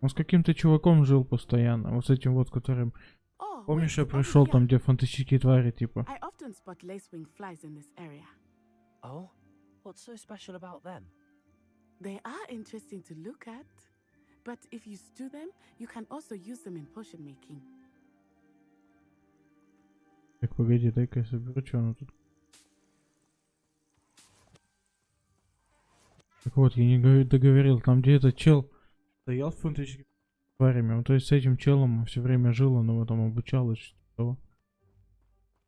Он с каким-то чуваком жил постоянно, вот с этим вот, которым... Помнишь, я пришел там, где фантастические твари, типа? I often spot lacewing flies in this area. Oh, what's so special about them? They are interesting to look at, but if you stew them, you can also use them in potion making. Так, погоди, дай-ка я соберу, что оно тут. Так вот, я не договорил, там где этот чел стоял с фантастическими тварями, то есть с этим челом все время жил, он его там обучал и что-то.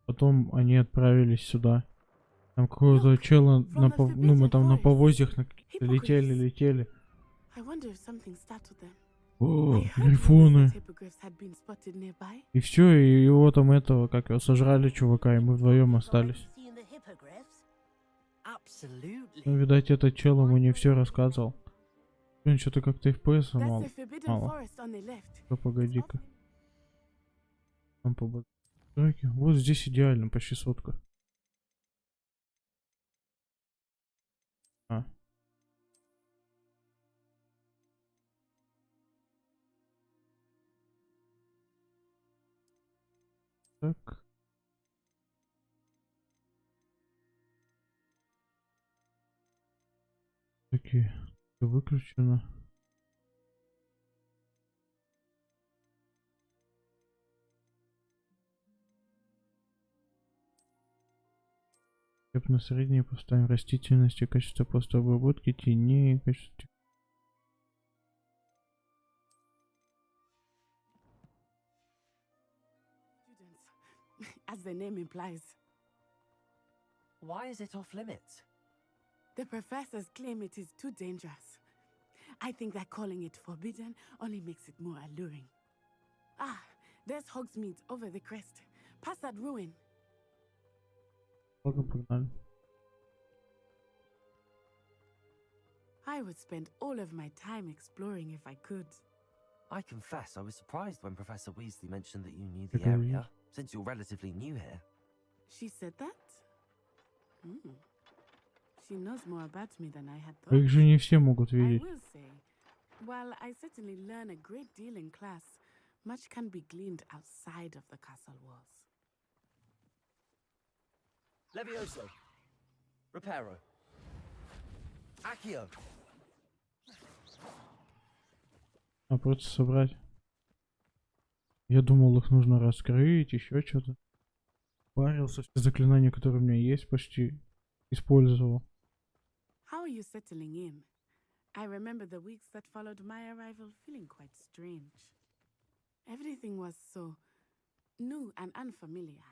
Потом они отправились сюда. Там какого-то чела, ну мы там на повозьях летели. О, грифоны. И все, и его там этого, как его, сожрали чувака, и мы вдвоем остались. Ну, видать, этот чел ему не все рассказывал. Блин, что-то как-то FPS мало. Ну, погоди-ка. Там по батарейке. Вот здесь идеально, почти сотка. А. Так. Такие. Выключено. На среднее поставим растительности, качество просто обработки, теней, качество. As the name implies. Why is it off limits? The professors claim it is too dangerous. I think that calling it forbidden only makes it more alluring. Ah, there's Hogsmeade over the crest. Past that ruin. I would spend all of my time exploring if I could. I confess I was surprised when Professor Weasley mentioned that you knew the area, since you're relatively new here. She said that? She knows more about me than I had thought. Их же не все могут видеть. I will say, while I certainly learn a great deal in class, much can be gleaned outside of the castle walls. Levioso. Reparo. Accio. А просто собрать. Я думал, их нужно раскрыть, еще что-то. Парился, все заклинания, которые у меня есть, почти использовал. How are you settling in? I remember the weeks that followed my arrival feeling quite strange. Everything was so new and unfamiliar.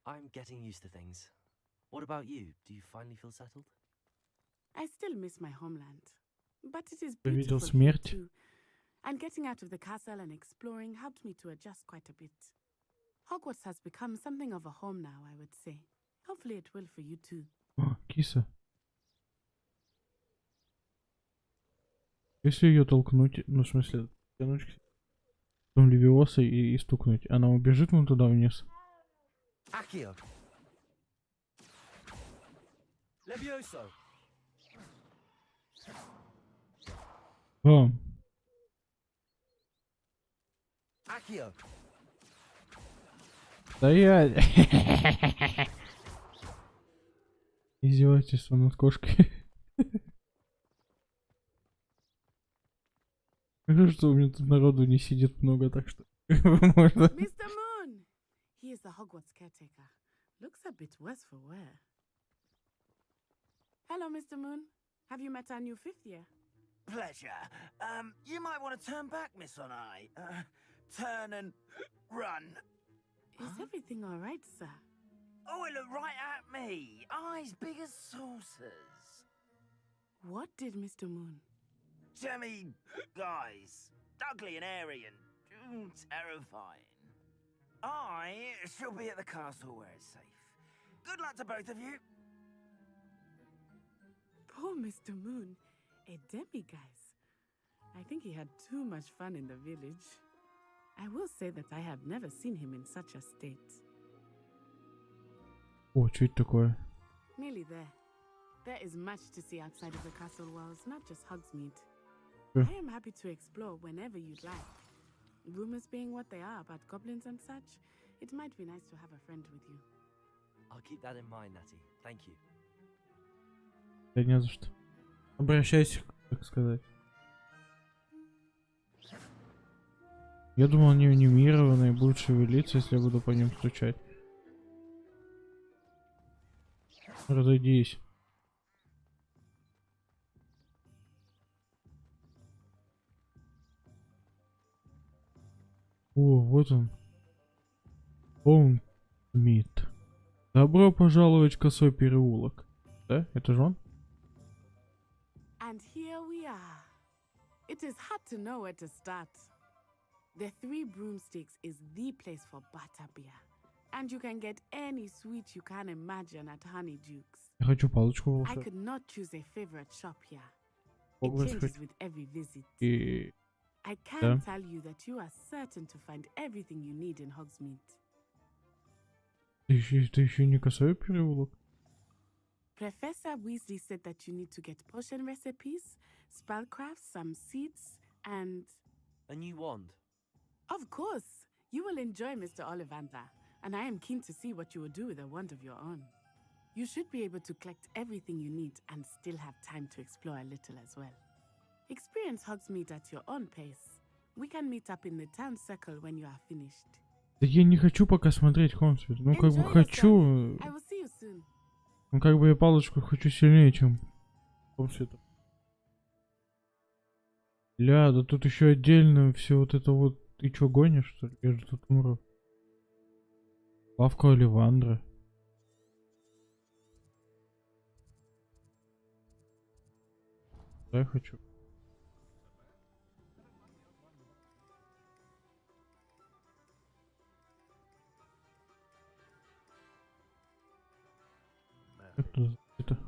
I'm getting used to things. What about you? Do you finally feel settled? I still miss my homeland, but it is Ты видел beautiful here смерть? too. And getting out of the castle and exploring helped me to adjust quite a bit. Hogwarts has become something of a home now, I would say. Hopefully it will for you too. О, киса. Если ее толкнуть, ну, в смысле, тянуть к себе, потом левиоса и стукнуть, она убежит вон туда вниз. Accio. Levioso. О, Accio. стоять! Издевательство над кошкой. Хорошо, что у меня тут народу не сидит много, так что можно. Mr. Moon! He is the Hogwarts caretaker. Looks a bit worse for wear. Hello, Mr. Moon. Have you met our new fifth year? Pleasure. You might want to turn back, Miss Onai. Turn and run. Is everything all right, sir? Oh, it looked right at me. Eyes big as saucers. What did Mr. Moon? Jemmy guys. Ugly and airy and terrifying. I shall be at the castle where it's safe. Good luck to both of you. Poor Mr. Moon. A demiguise. I think he had too much fun in the village. I will say that I have never seen him in such a state. О, что это такое? Nearly there. There is much to see outside of the castle walls, not just Hogsmeade. Yeah. I am happy to explore whenever you'd like. Rumors being what they are about goblins and such, it might be nice to have a friend with you. I'll keep that in mind, Natty. Thank you. Да не за что. Обращайся, так сказать. Я думал, они анимированные, будут шевелиться, если я буду по ним стучать. Разойдись. О, вот он. Хоуммит. Добро пожаловать в косой переулок. Да? Это же он? And here we are. It is hard to know where to start. The Three Broomsticks is the place for butterbeer. And you can get any sweet you can imagine at Honeyduke's. Я хочу палочку I волшебную. could not choose a favorite shop here. It Хогвартс changes хочу. with every visit. И... I can Да. tell you that you are certain to find everything you need in Hogsmeade. Ты еще не косой переулок? Professor Weasley said that you need to get potion recipes, spellcrafts, some seeds, and... A new wand. Of course! You will enjoy Mr. Ollivander, and I am keen to see what you will do with a wand of your own. You should be able to collect everything you need and still have time to explore a little as well. Experience Hogsmeade at your own pace. We can meet up in the town circle when you are finished. Да я не хочу пока смотреть Hogsmeade. Ну как бы Enjoy хочу. yourself. I will see you soon. Ну как бы я палочку хочу сильнее, чем Hogsmeade. Ля, да тут еще отдельно все вот это вот. Ты чё гонишь, что ли? Я же тут умру. Лавка Оливандра. Да, я хочу. Это...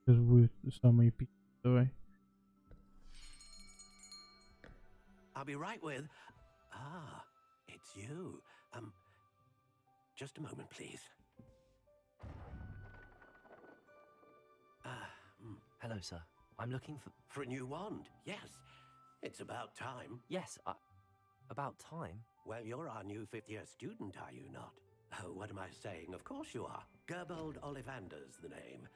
Сейчас будет самый эпик. Давай. I'll be right with... Ah, it's you. Just a moment, please. Hello, sir. I'm looking for... For a new wand, yes. It's about time. Yes, about time? Well, you're our new fifth-year student, are you not? Oh, what am I saying? Of course you are. Gerbold Ollivander's the name.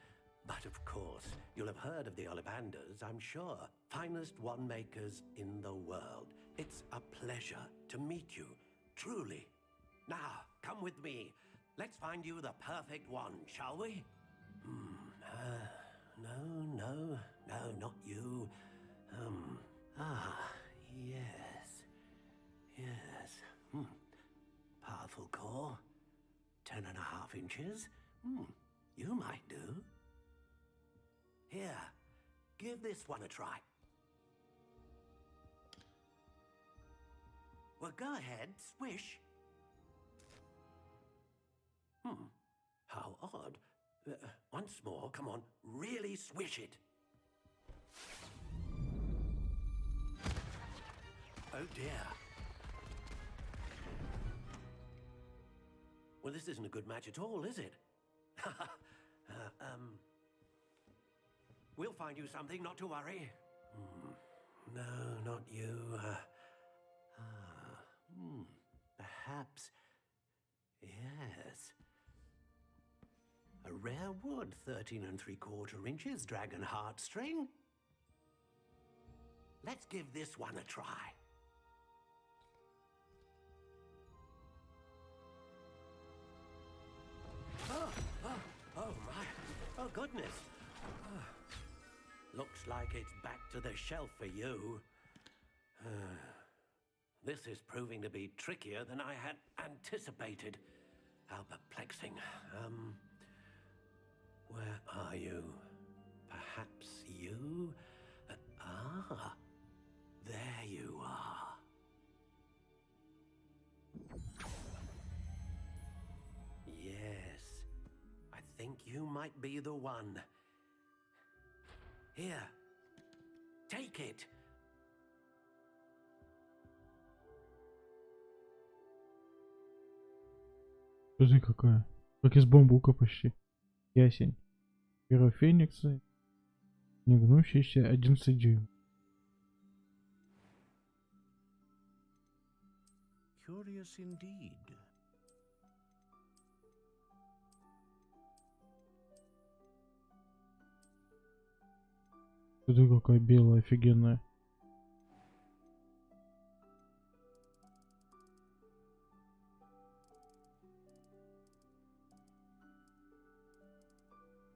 But of course, you'll have heard of the Ollivanders, I'm sure. Finest wand makers in the world. It's a pleasure to meet you, truly. Now, come with me. Let's find you the perfect wand, shall we? No, not you. Yes. Powerful core. 10.5 inches. You might do. Here, give this one a try. Well, go ahead, swish. How odd. Once more, come on, really swish it. Oh dear. Well, this isn't a good match at all, is it? We'll find you something, not to worry. No, not you. Perhaps. Yes. A rare wood, 13 3/4 inches, dragon heartstring. Let's give this one a try. Oh my. Oh goodness. Looks like it's back to the shelf for you. This is proving to be trickier than I had anticipated. How perplexing. Where are you? Perhaps you? There you are. Yes, I think you might be the one. Here, take it. Смотри какая. Как из бамбука почти. Ясень. Перо феникса. Не гнущийся 11 дюйм. Curious indeed. Смотри какая белая, офигенная.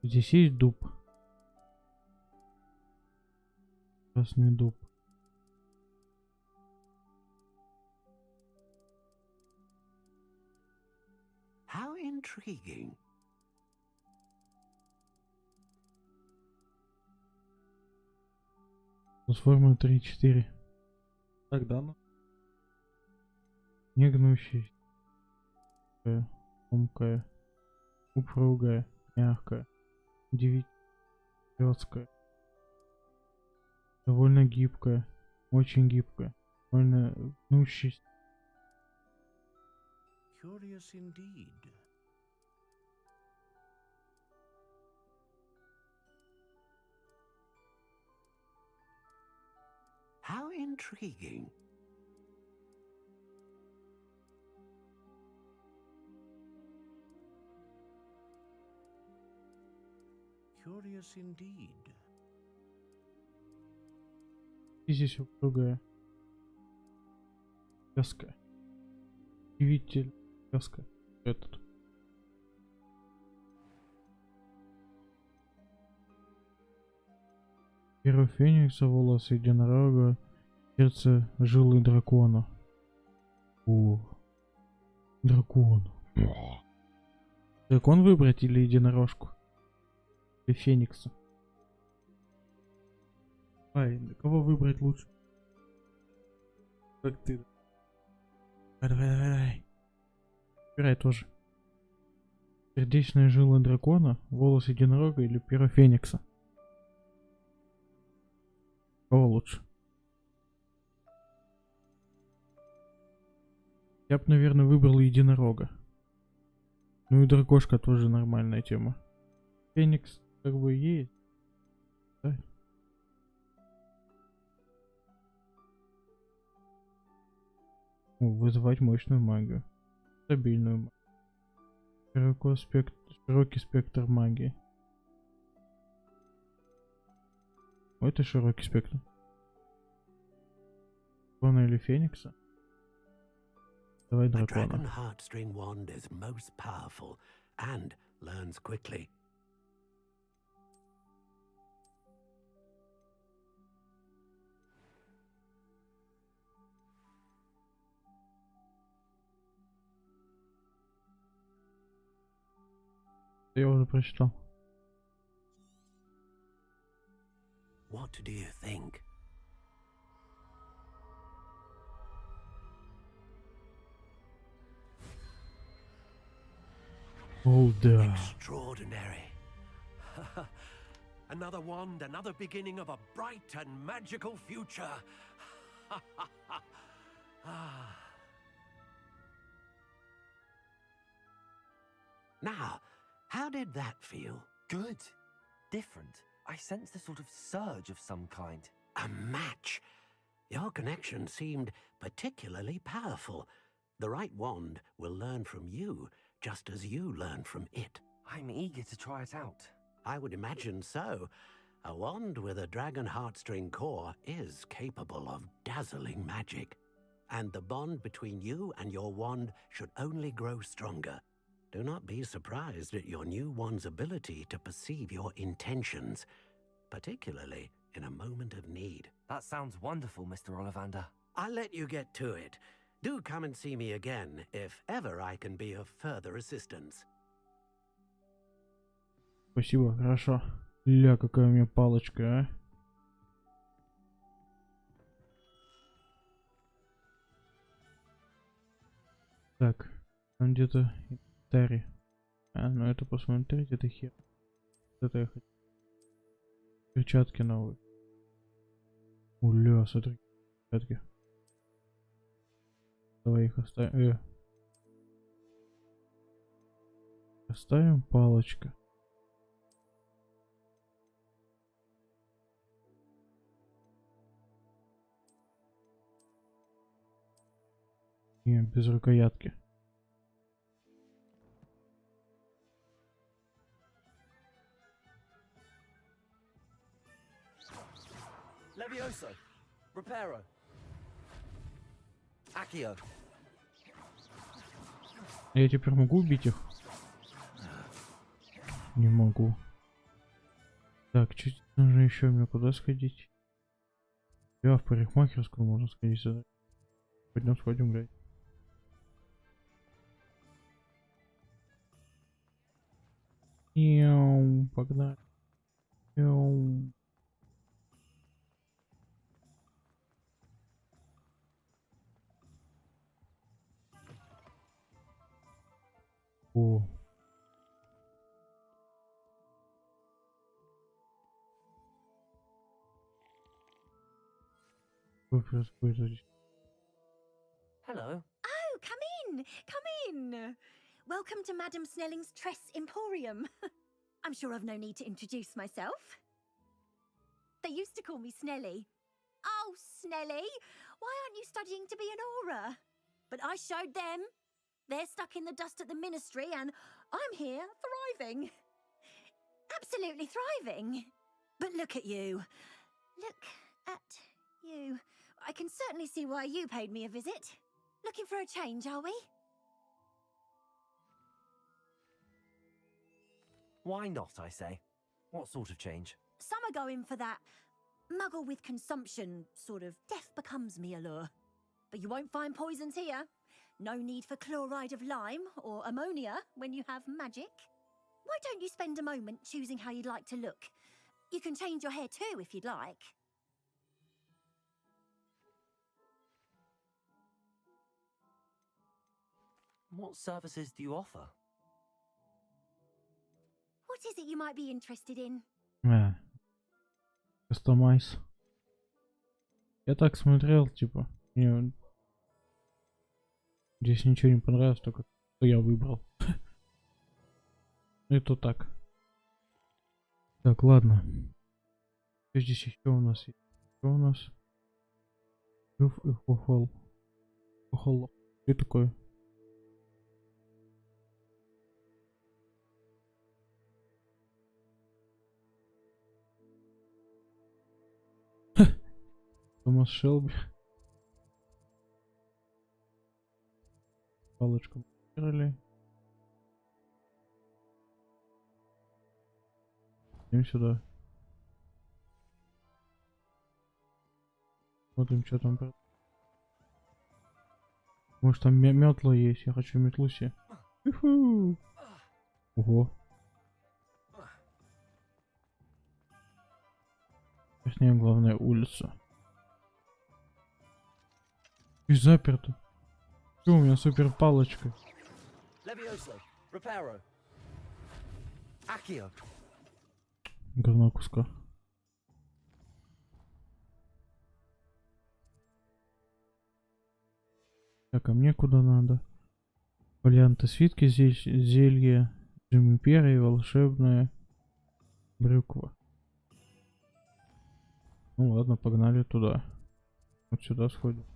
Здесь есть дуб. Красный дуб. How intriguing. Платформа 3-4. Тогда ну. Не гнущаяся. Тонкая. Упругая. Мягкая. Удивительная. Довольно гибкая. Очень гибкая. Довольно гнущаяся. Curious indeed. How intriguing. Curious indeed. И здесь упругая. Вязкая. Удивитель. Вязкая. Этот. Перо феникса, волосы единорога, сердце жилы дракона. О, дракон. Дракон выбрать или единорожку? Или феникса? Ай, кого выбрать лучше? Как ты? Давай. Выбирай тоже. Сердечная жила дракона, волос единорога или перо феникса? Кого лучше? Я бы, наверное, выбрал единорога. Ну и дракошка тоже нормальная тема. Феникс как бы есть. Да? Вызывать мощную магию. Стабильную магию. Широкий спектр магии. Это широкий спектр. Дракона или феникса? Давай дракона. Dragon heartstring wand is most powerful and learns quickly. Я уже прочитал. What do you think? О, да. Extraordinary. Another wand, another beginning of a bright and magical future. Now, how did that feel? Good. Different. I sensed a sort of surge of some kind. A match. Your connection seemed particularly powerful. The right wand will learn from you, just as you learn from it. I'm eager to try it out. I would imagine so. A wand with a dragon heartstring core is capable of dazzling magic. And the bond between you and your wand should only grow stronger. Do not be surprised at your new wand's ability to perceive your intentions, particularly in a moment of need. That sounds wonderful, Mr. Ollivander. I'll let you get to it. Do come and see me again if ever I can be of further assistance. Спасибо, хорошо. Ля, какая у меня палочка, а. Так, там где-то инвентарь. А, ну это посмотреть, это хер. Это я хочу. Перчатки новые. Уля, смотри, перчатки. Давай их оставим. Оставим палочка. И без рукоятки. Levioso. Reparo. Accio. Я теперь могу убить их? Не могу. Так, чуть нужно еще мне куда сходить? Я в парикмахерскую можно сходить сюда. Пойдем сходим, блядь. Мяу, погнали. Мяу. О. Что происходит здесь? Oh, Hello. come in! Come in! Welcome to Madame Snelling's Tress Emporium. I'm sure I've no need to introduce myself. They used to call me Snelly. Oh, Snelly! Why aren't you studying to be an aura? But I showed them. They're stuck in the dust at the ministry, and I'm here, thriving. Absolutely thriving. But look at you. Look at you. I can certainly see why you paid me a visit. Looking for a change, are we? Why not, I say? What sort of change? Some are going for that muggle with consumption, sort of death becomes me allure. But you won't find poisons here. No need for chloride of lime or ammonia when you have magic. Why don't you spend a moment choosing how you'd like to look? You can change your hair too if you'd like. What services do you offer? What is it you might be interested in? Кастомайз. Я так смотрел, типа, мне здесь ничего не понравилось, только что я выбрал. Это так. Так, ладно. Что здесь еще у нас есть? Что у нас? Люф и хохол. Хохол. Что такое? Томас Шелби. Палочку выбрали. Идем сюда. Смотрим, что там. Может, там метла есть. Я хочу метлу себе. Ого. Точнее, главная улица. И заперто. Что у меня супер палочка? Levioso. Reparo. Accio. Говно куска. Так, а мне куда надо? Варианты свитки, зелье, джем империи, волшебная брюква. Ну ладно, погнали туда. Вот сюда сходим.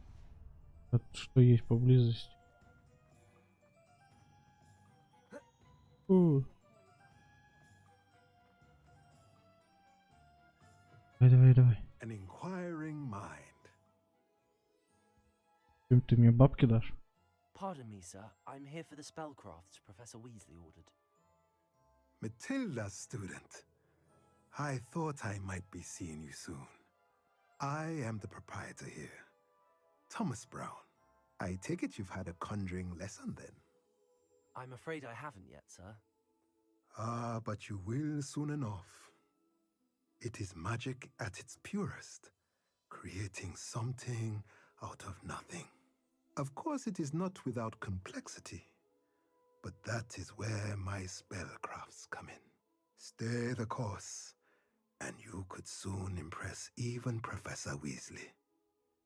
Что есть поблизости? Давай. An inquiring mind. Чем ты мне бабки дашь? Pardon me, sir. I'm here for the spellcrafts Professor Weasley ordered. Matilda, student. I thought I might be seeing you soon. I am the proprietor here, Thomas Brown. I take it you've had a conjuring lesson then? I'm afraid I haven't yet, sir. Ah, but you will soon enough. It is magic at its purest, creating something out of nothing. Of course, it is not without complexity, but that is where my spellcrafts come in. Stay the course, and you could soon impress even Professor Weasley.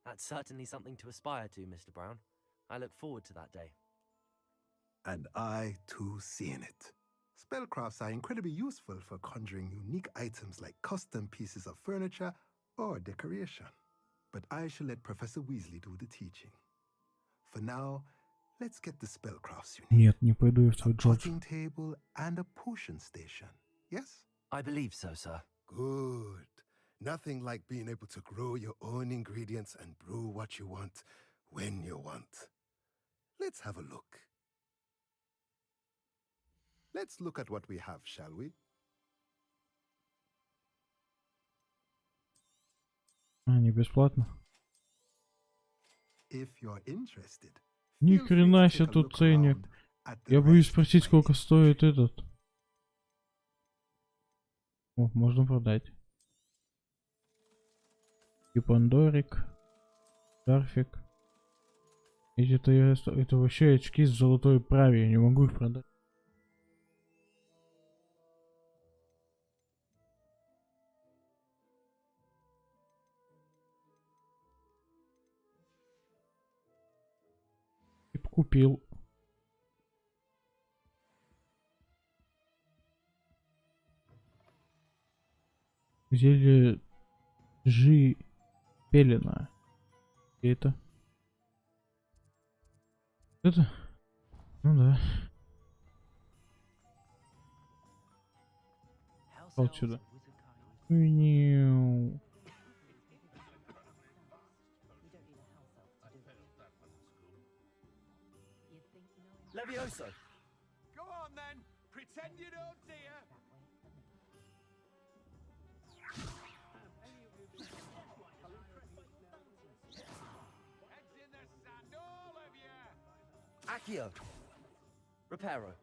That's certainly something to aspire to, Mr. Brown. I look forward to that day. And I, too, seeing it. Spellcrafts are incredibly useful for conjuring unique items like custom pieces of furniture or decoration. But I shall let Professor Weasley do the teaching. For now, let's get the spellcrafts you need. Нет, не пойду я в твой A джордж. potting table and a potion station. Yes? I believe so, sir. Good. Nothing like being able to grow your own ingredients and brew what you want when you want. Let's have a look. Let's look at what we have, shall we? А, не бесплатно? If you're interested, Ни feel free хрена to себе take a тут look ценник. around at the Я боюсь rest спросить, of my сколько display. стоит этот. О, можно продать. И пандорик. Шарфик. Это вообще очки с золотой праве. Я не могу их продать. И купил. Зелье Пелена. И это? Это? Ну да. Вот сюда. Няу. Levioso. Go on then. Pretend you don't see her. Heads in the sand, all of you. Accio. Reparo.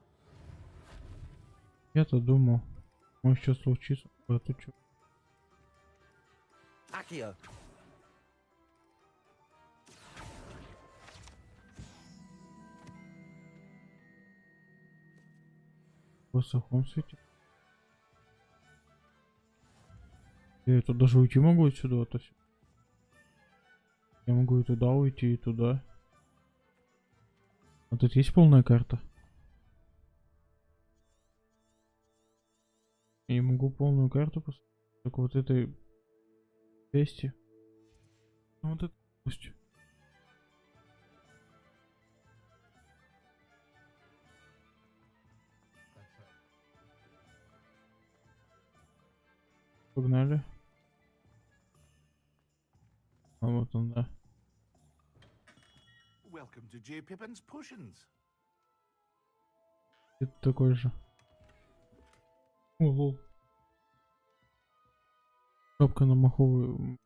Я-то думал, может что случится. А тут что? Accio. В высоком свете. Я тут даже уйти могу отсюда, вот все. Я могу и туда уйти, и туда. А тут есть полная карта? Я не могу полную карту поставить. Так вот этой части. Ну вот это пусть. Погнали. А вот он, да. Welcome to J. Pippin's Potions. Это такой же. О, лол. Кнопка на маховый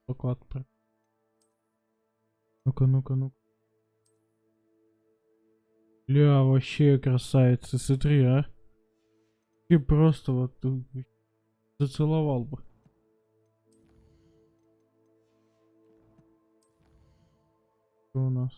поклад. Ну-ка. Ля, вообще красавица, смотри, а. И просто вот зацеловал бы. Что у нас?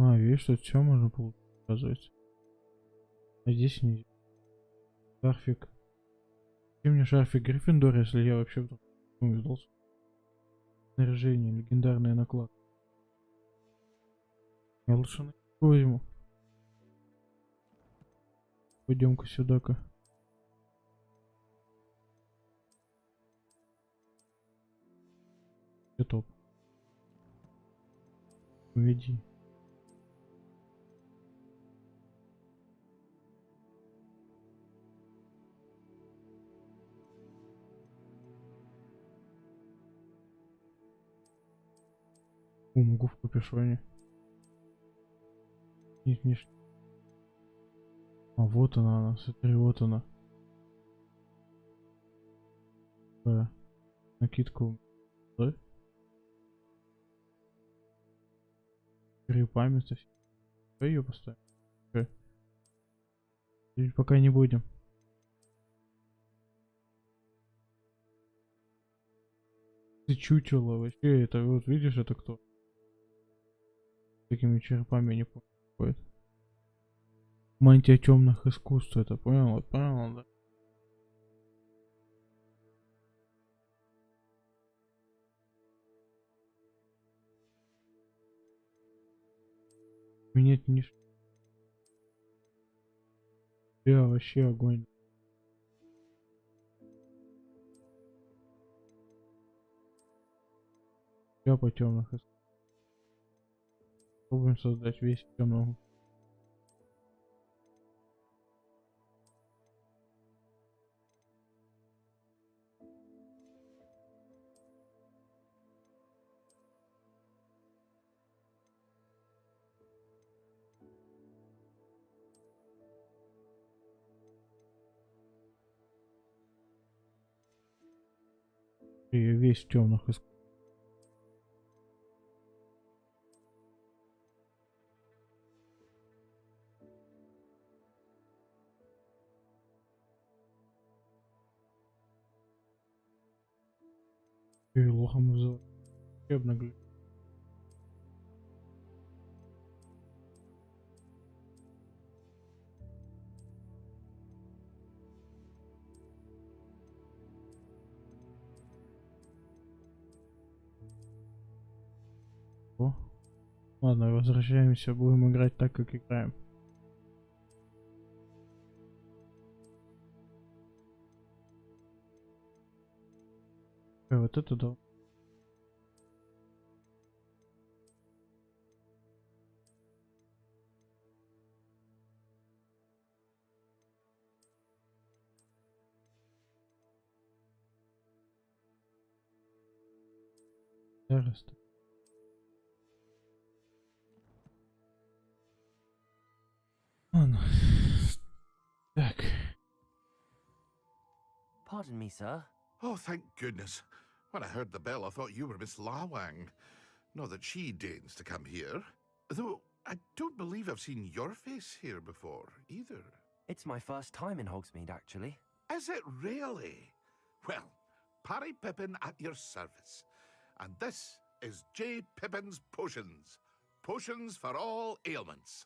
А, видишь, тут все можно показывать. А здесь нельзя. Шарфик. И мне шарфик Гриффиндора, если я вообще вдруг увидел. Снаряжение, легендарная накладка. Я лучше на возьму. Пойдем-ка сюда-ка. Топ. Уведи. Могу в капюшоне. Нет. А вот она, смотри, вот она. Накидку. Да? Память. Ее поставим. Пока не будем. Ты чучело вообще, это вот видишь, это кто? Такими черепами не понимает. Мантия темных искусств, это понял, да? Менять не... Я вообще огонь. Я по темных искусств. Пробуем создать весь темный. И весь темных искусств. И лохом вызывать. Я обнаглю. О. Ладно, возвращаемся, будем играть так, как играем. Вот это да. Зараз. Ладно. Так. Pardon me, sir. Oh, thank goodness. When I heard the bell, I thought you were Miss Lawang. Not that she deigns to come here. Though, I don't believe I've seen your face here before, either. It's my first time in Hogsmeade, actually. Is it really? Well, Parry Pippin at your service. And this is J. Pippin's Potions. Potions for all ailments.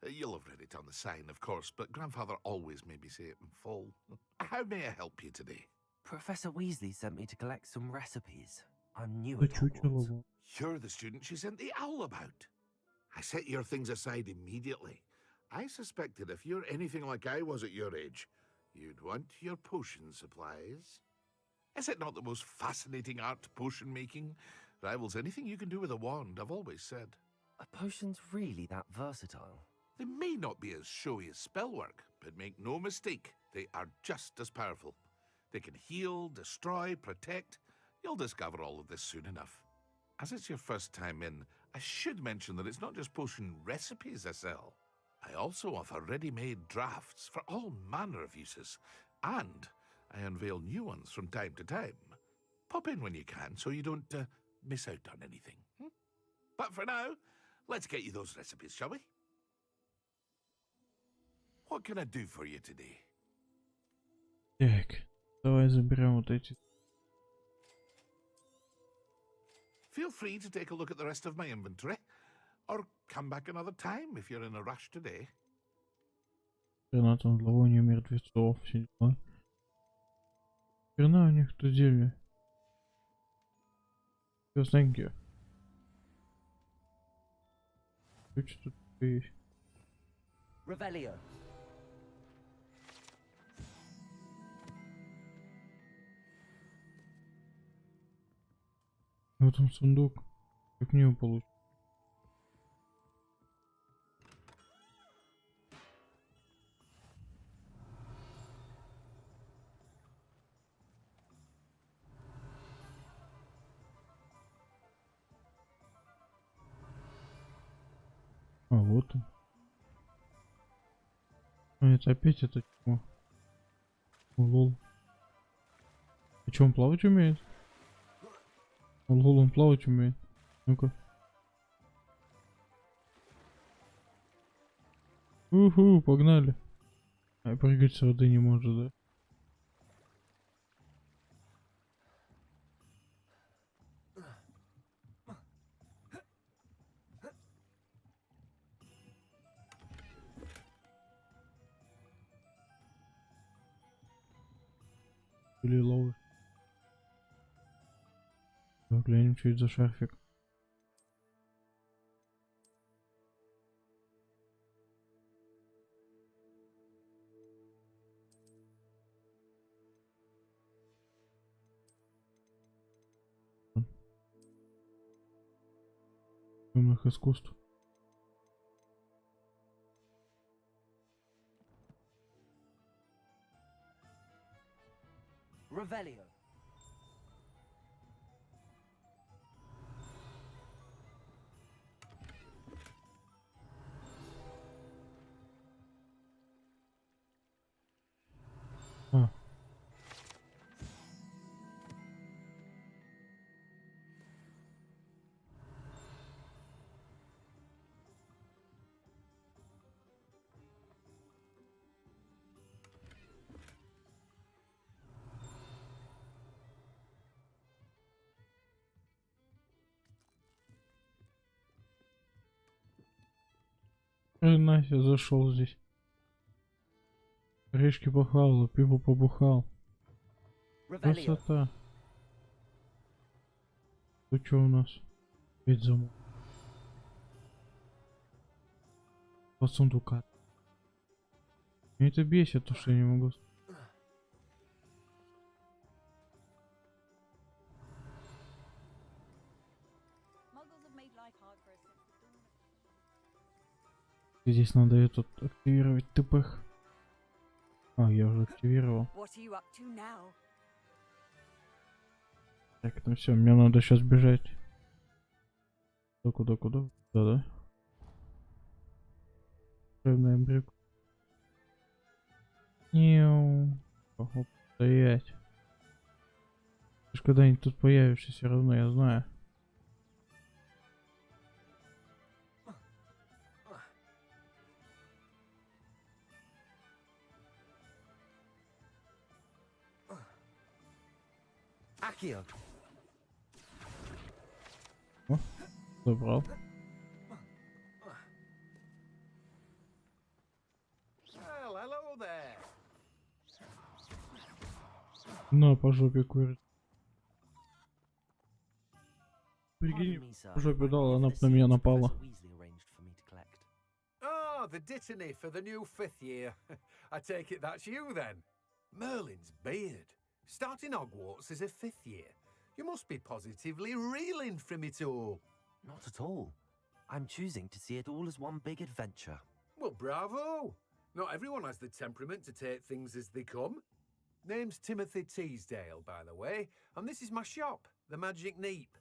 You'll have read it on the sign, of course, but Grandfather always made me say it in full. How may I help you today? Professor Weasley sent me to collect some recipes. I'm new at Hogwarts. You're the student she sent the owl about. I set your things aside immediately. I suspected if you're anything like I was at your age, you'd want your potion supplies. Is it not the most fascinating art, potion making? Rivals anything you can do with a wand, I've always said. Are potions really that versatile? They may not be as showy as spellwork, but make no mistake, they are just as powerful. They can heal, destroy, protect. You'll discover all of this soon enough. As it's your first time in, I should mention that it's not just potion recipes I sell. I also offer ready-made drafts for all manner of uses, and I unveil new ones from time to time. Pop in when you can so you don't miss out on anything. But for now, let's get you those recipes, shall we? What can I do for you today? Так, давай заберем вот эти. Feel free to take a look at the rest of my inventory. Or come back another time if you're in a rush today. Гранатом зловоние мертвецов. Все дела. Хрена у них тут зелье. Yes, thank you. Что тут есть? Revelio. Вот он сундук. Как мне его получить? А вот он. А это опять это чмо. Лол. А чё, он плавать умеет? Лол, он плавать умеет. Ну-ка. Уху, погнали. А прыгать с воды не может, да? Или ловишь. Глянем, что это за шарфик. Темных искусств. Revelio. А. Нафиг зашел здесь. Орешки похавал, пиво побухал. Красота. Тут что у нас? Ведь замок. По сундука. Меня это бесит, то что я не могу. Здесь надо этот активировать ТПХ. А, я уже активировал. Так, ну все, мне надо сейчас бежать. Куда? Да. Ровная брюк. Неу. Оп, стоять. Ты ж когда-нибудь тут появишься, все равно, я знаю. О, забрал. На, по жопе курит. Прикинь, по жопе дал, она на меня напала. Oh, the dittany for the new 5th year. I take it that's you then. Merlin's beard. Starting Hogwarts as a 5th year. You must be positively reeling from it all. Not at all. I'm choosing to see it all as one big adventure. Well, bravo. Not everyone has the temperament to take things as they come. Name's Timothy Teasdale, by the way, and this is my shop, the Magic Neep.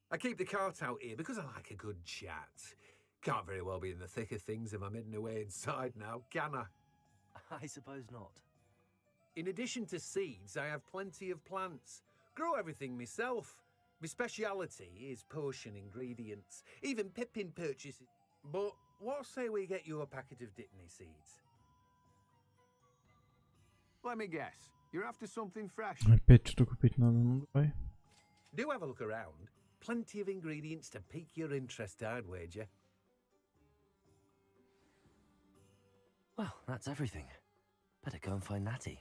I keep the cart out here because I like a good chat. Can't very well be in the thick of things if I'm hidden away inside now, can I? I suppose not. In addition to seeds, I have plenty of plants. Grow everything myself. My speciality is potion ingredients, even Pippin purchases. But what say we get you a packet of Dittany seeds? Let me guess. You're after something fresh. Опять что купить надо, ну давай. Do have a look around. Plenty of ingredients to pique your interest, I'd wager. Well, that's everything. Better go and find Natty.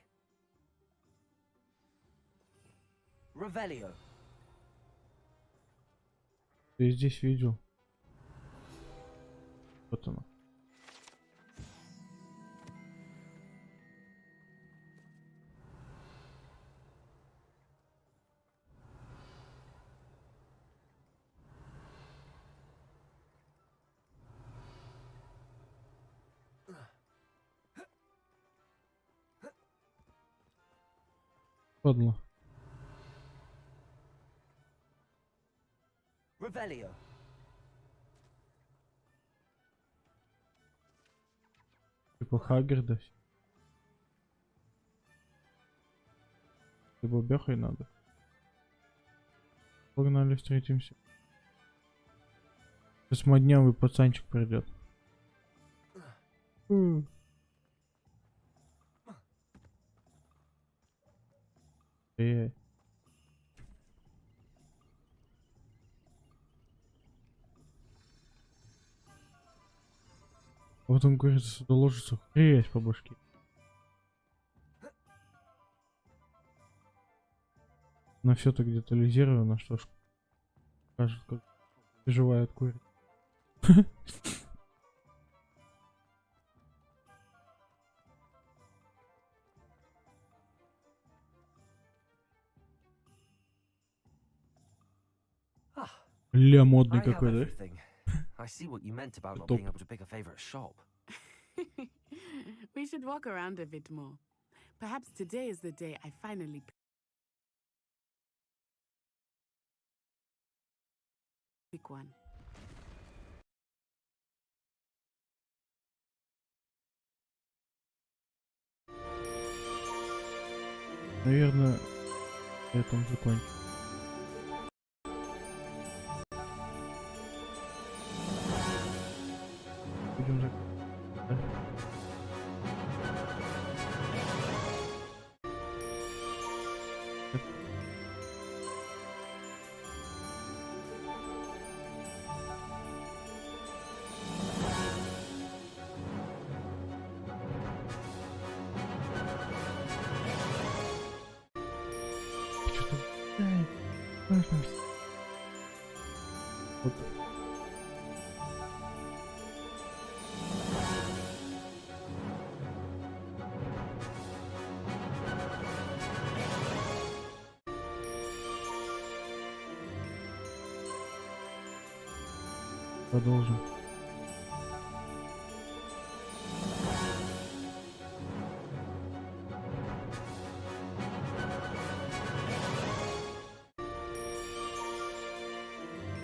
Revelio. Я здесь видел. Вот оно. Падла. Revelio. Типа Хаггерда. Либо бехай надо. Погнали, встретимся. Сейчас моднявый пацанчик придет. А потом, говорится, сюда ложится хрясь по башке. На все-то где-то лизировано, что ж. Кажет, как переживает курица. Ля, модный какой, да? I see what you meant about not being able to pick a favorite shop. We should walk around a bit more. Perhaps today is the day I finally pick one. Наверное, я там закончу. Будем же. Да? Что-то... Можно. Вот. Продолжим.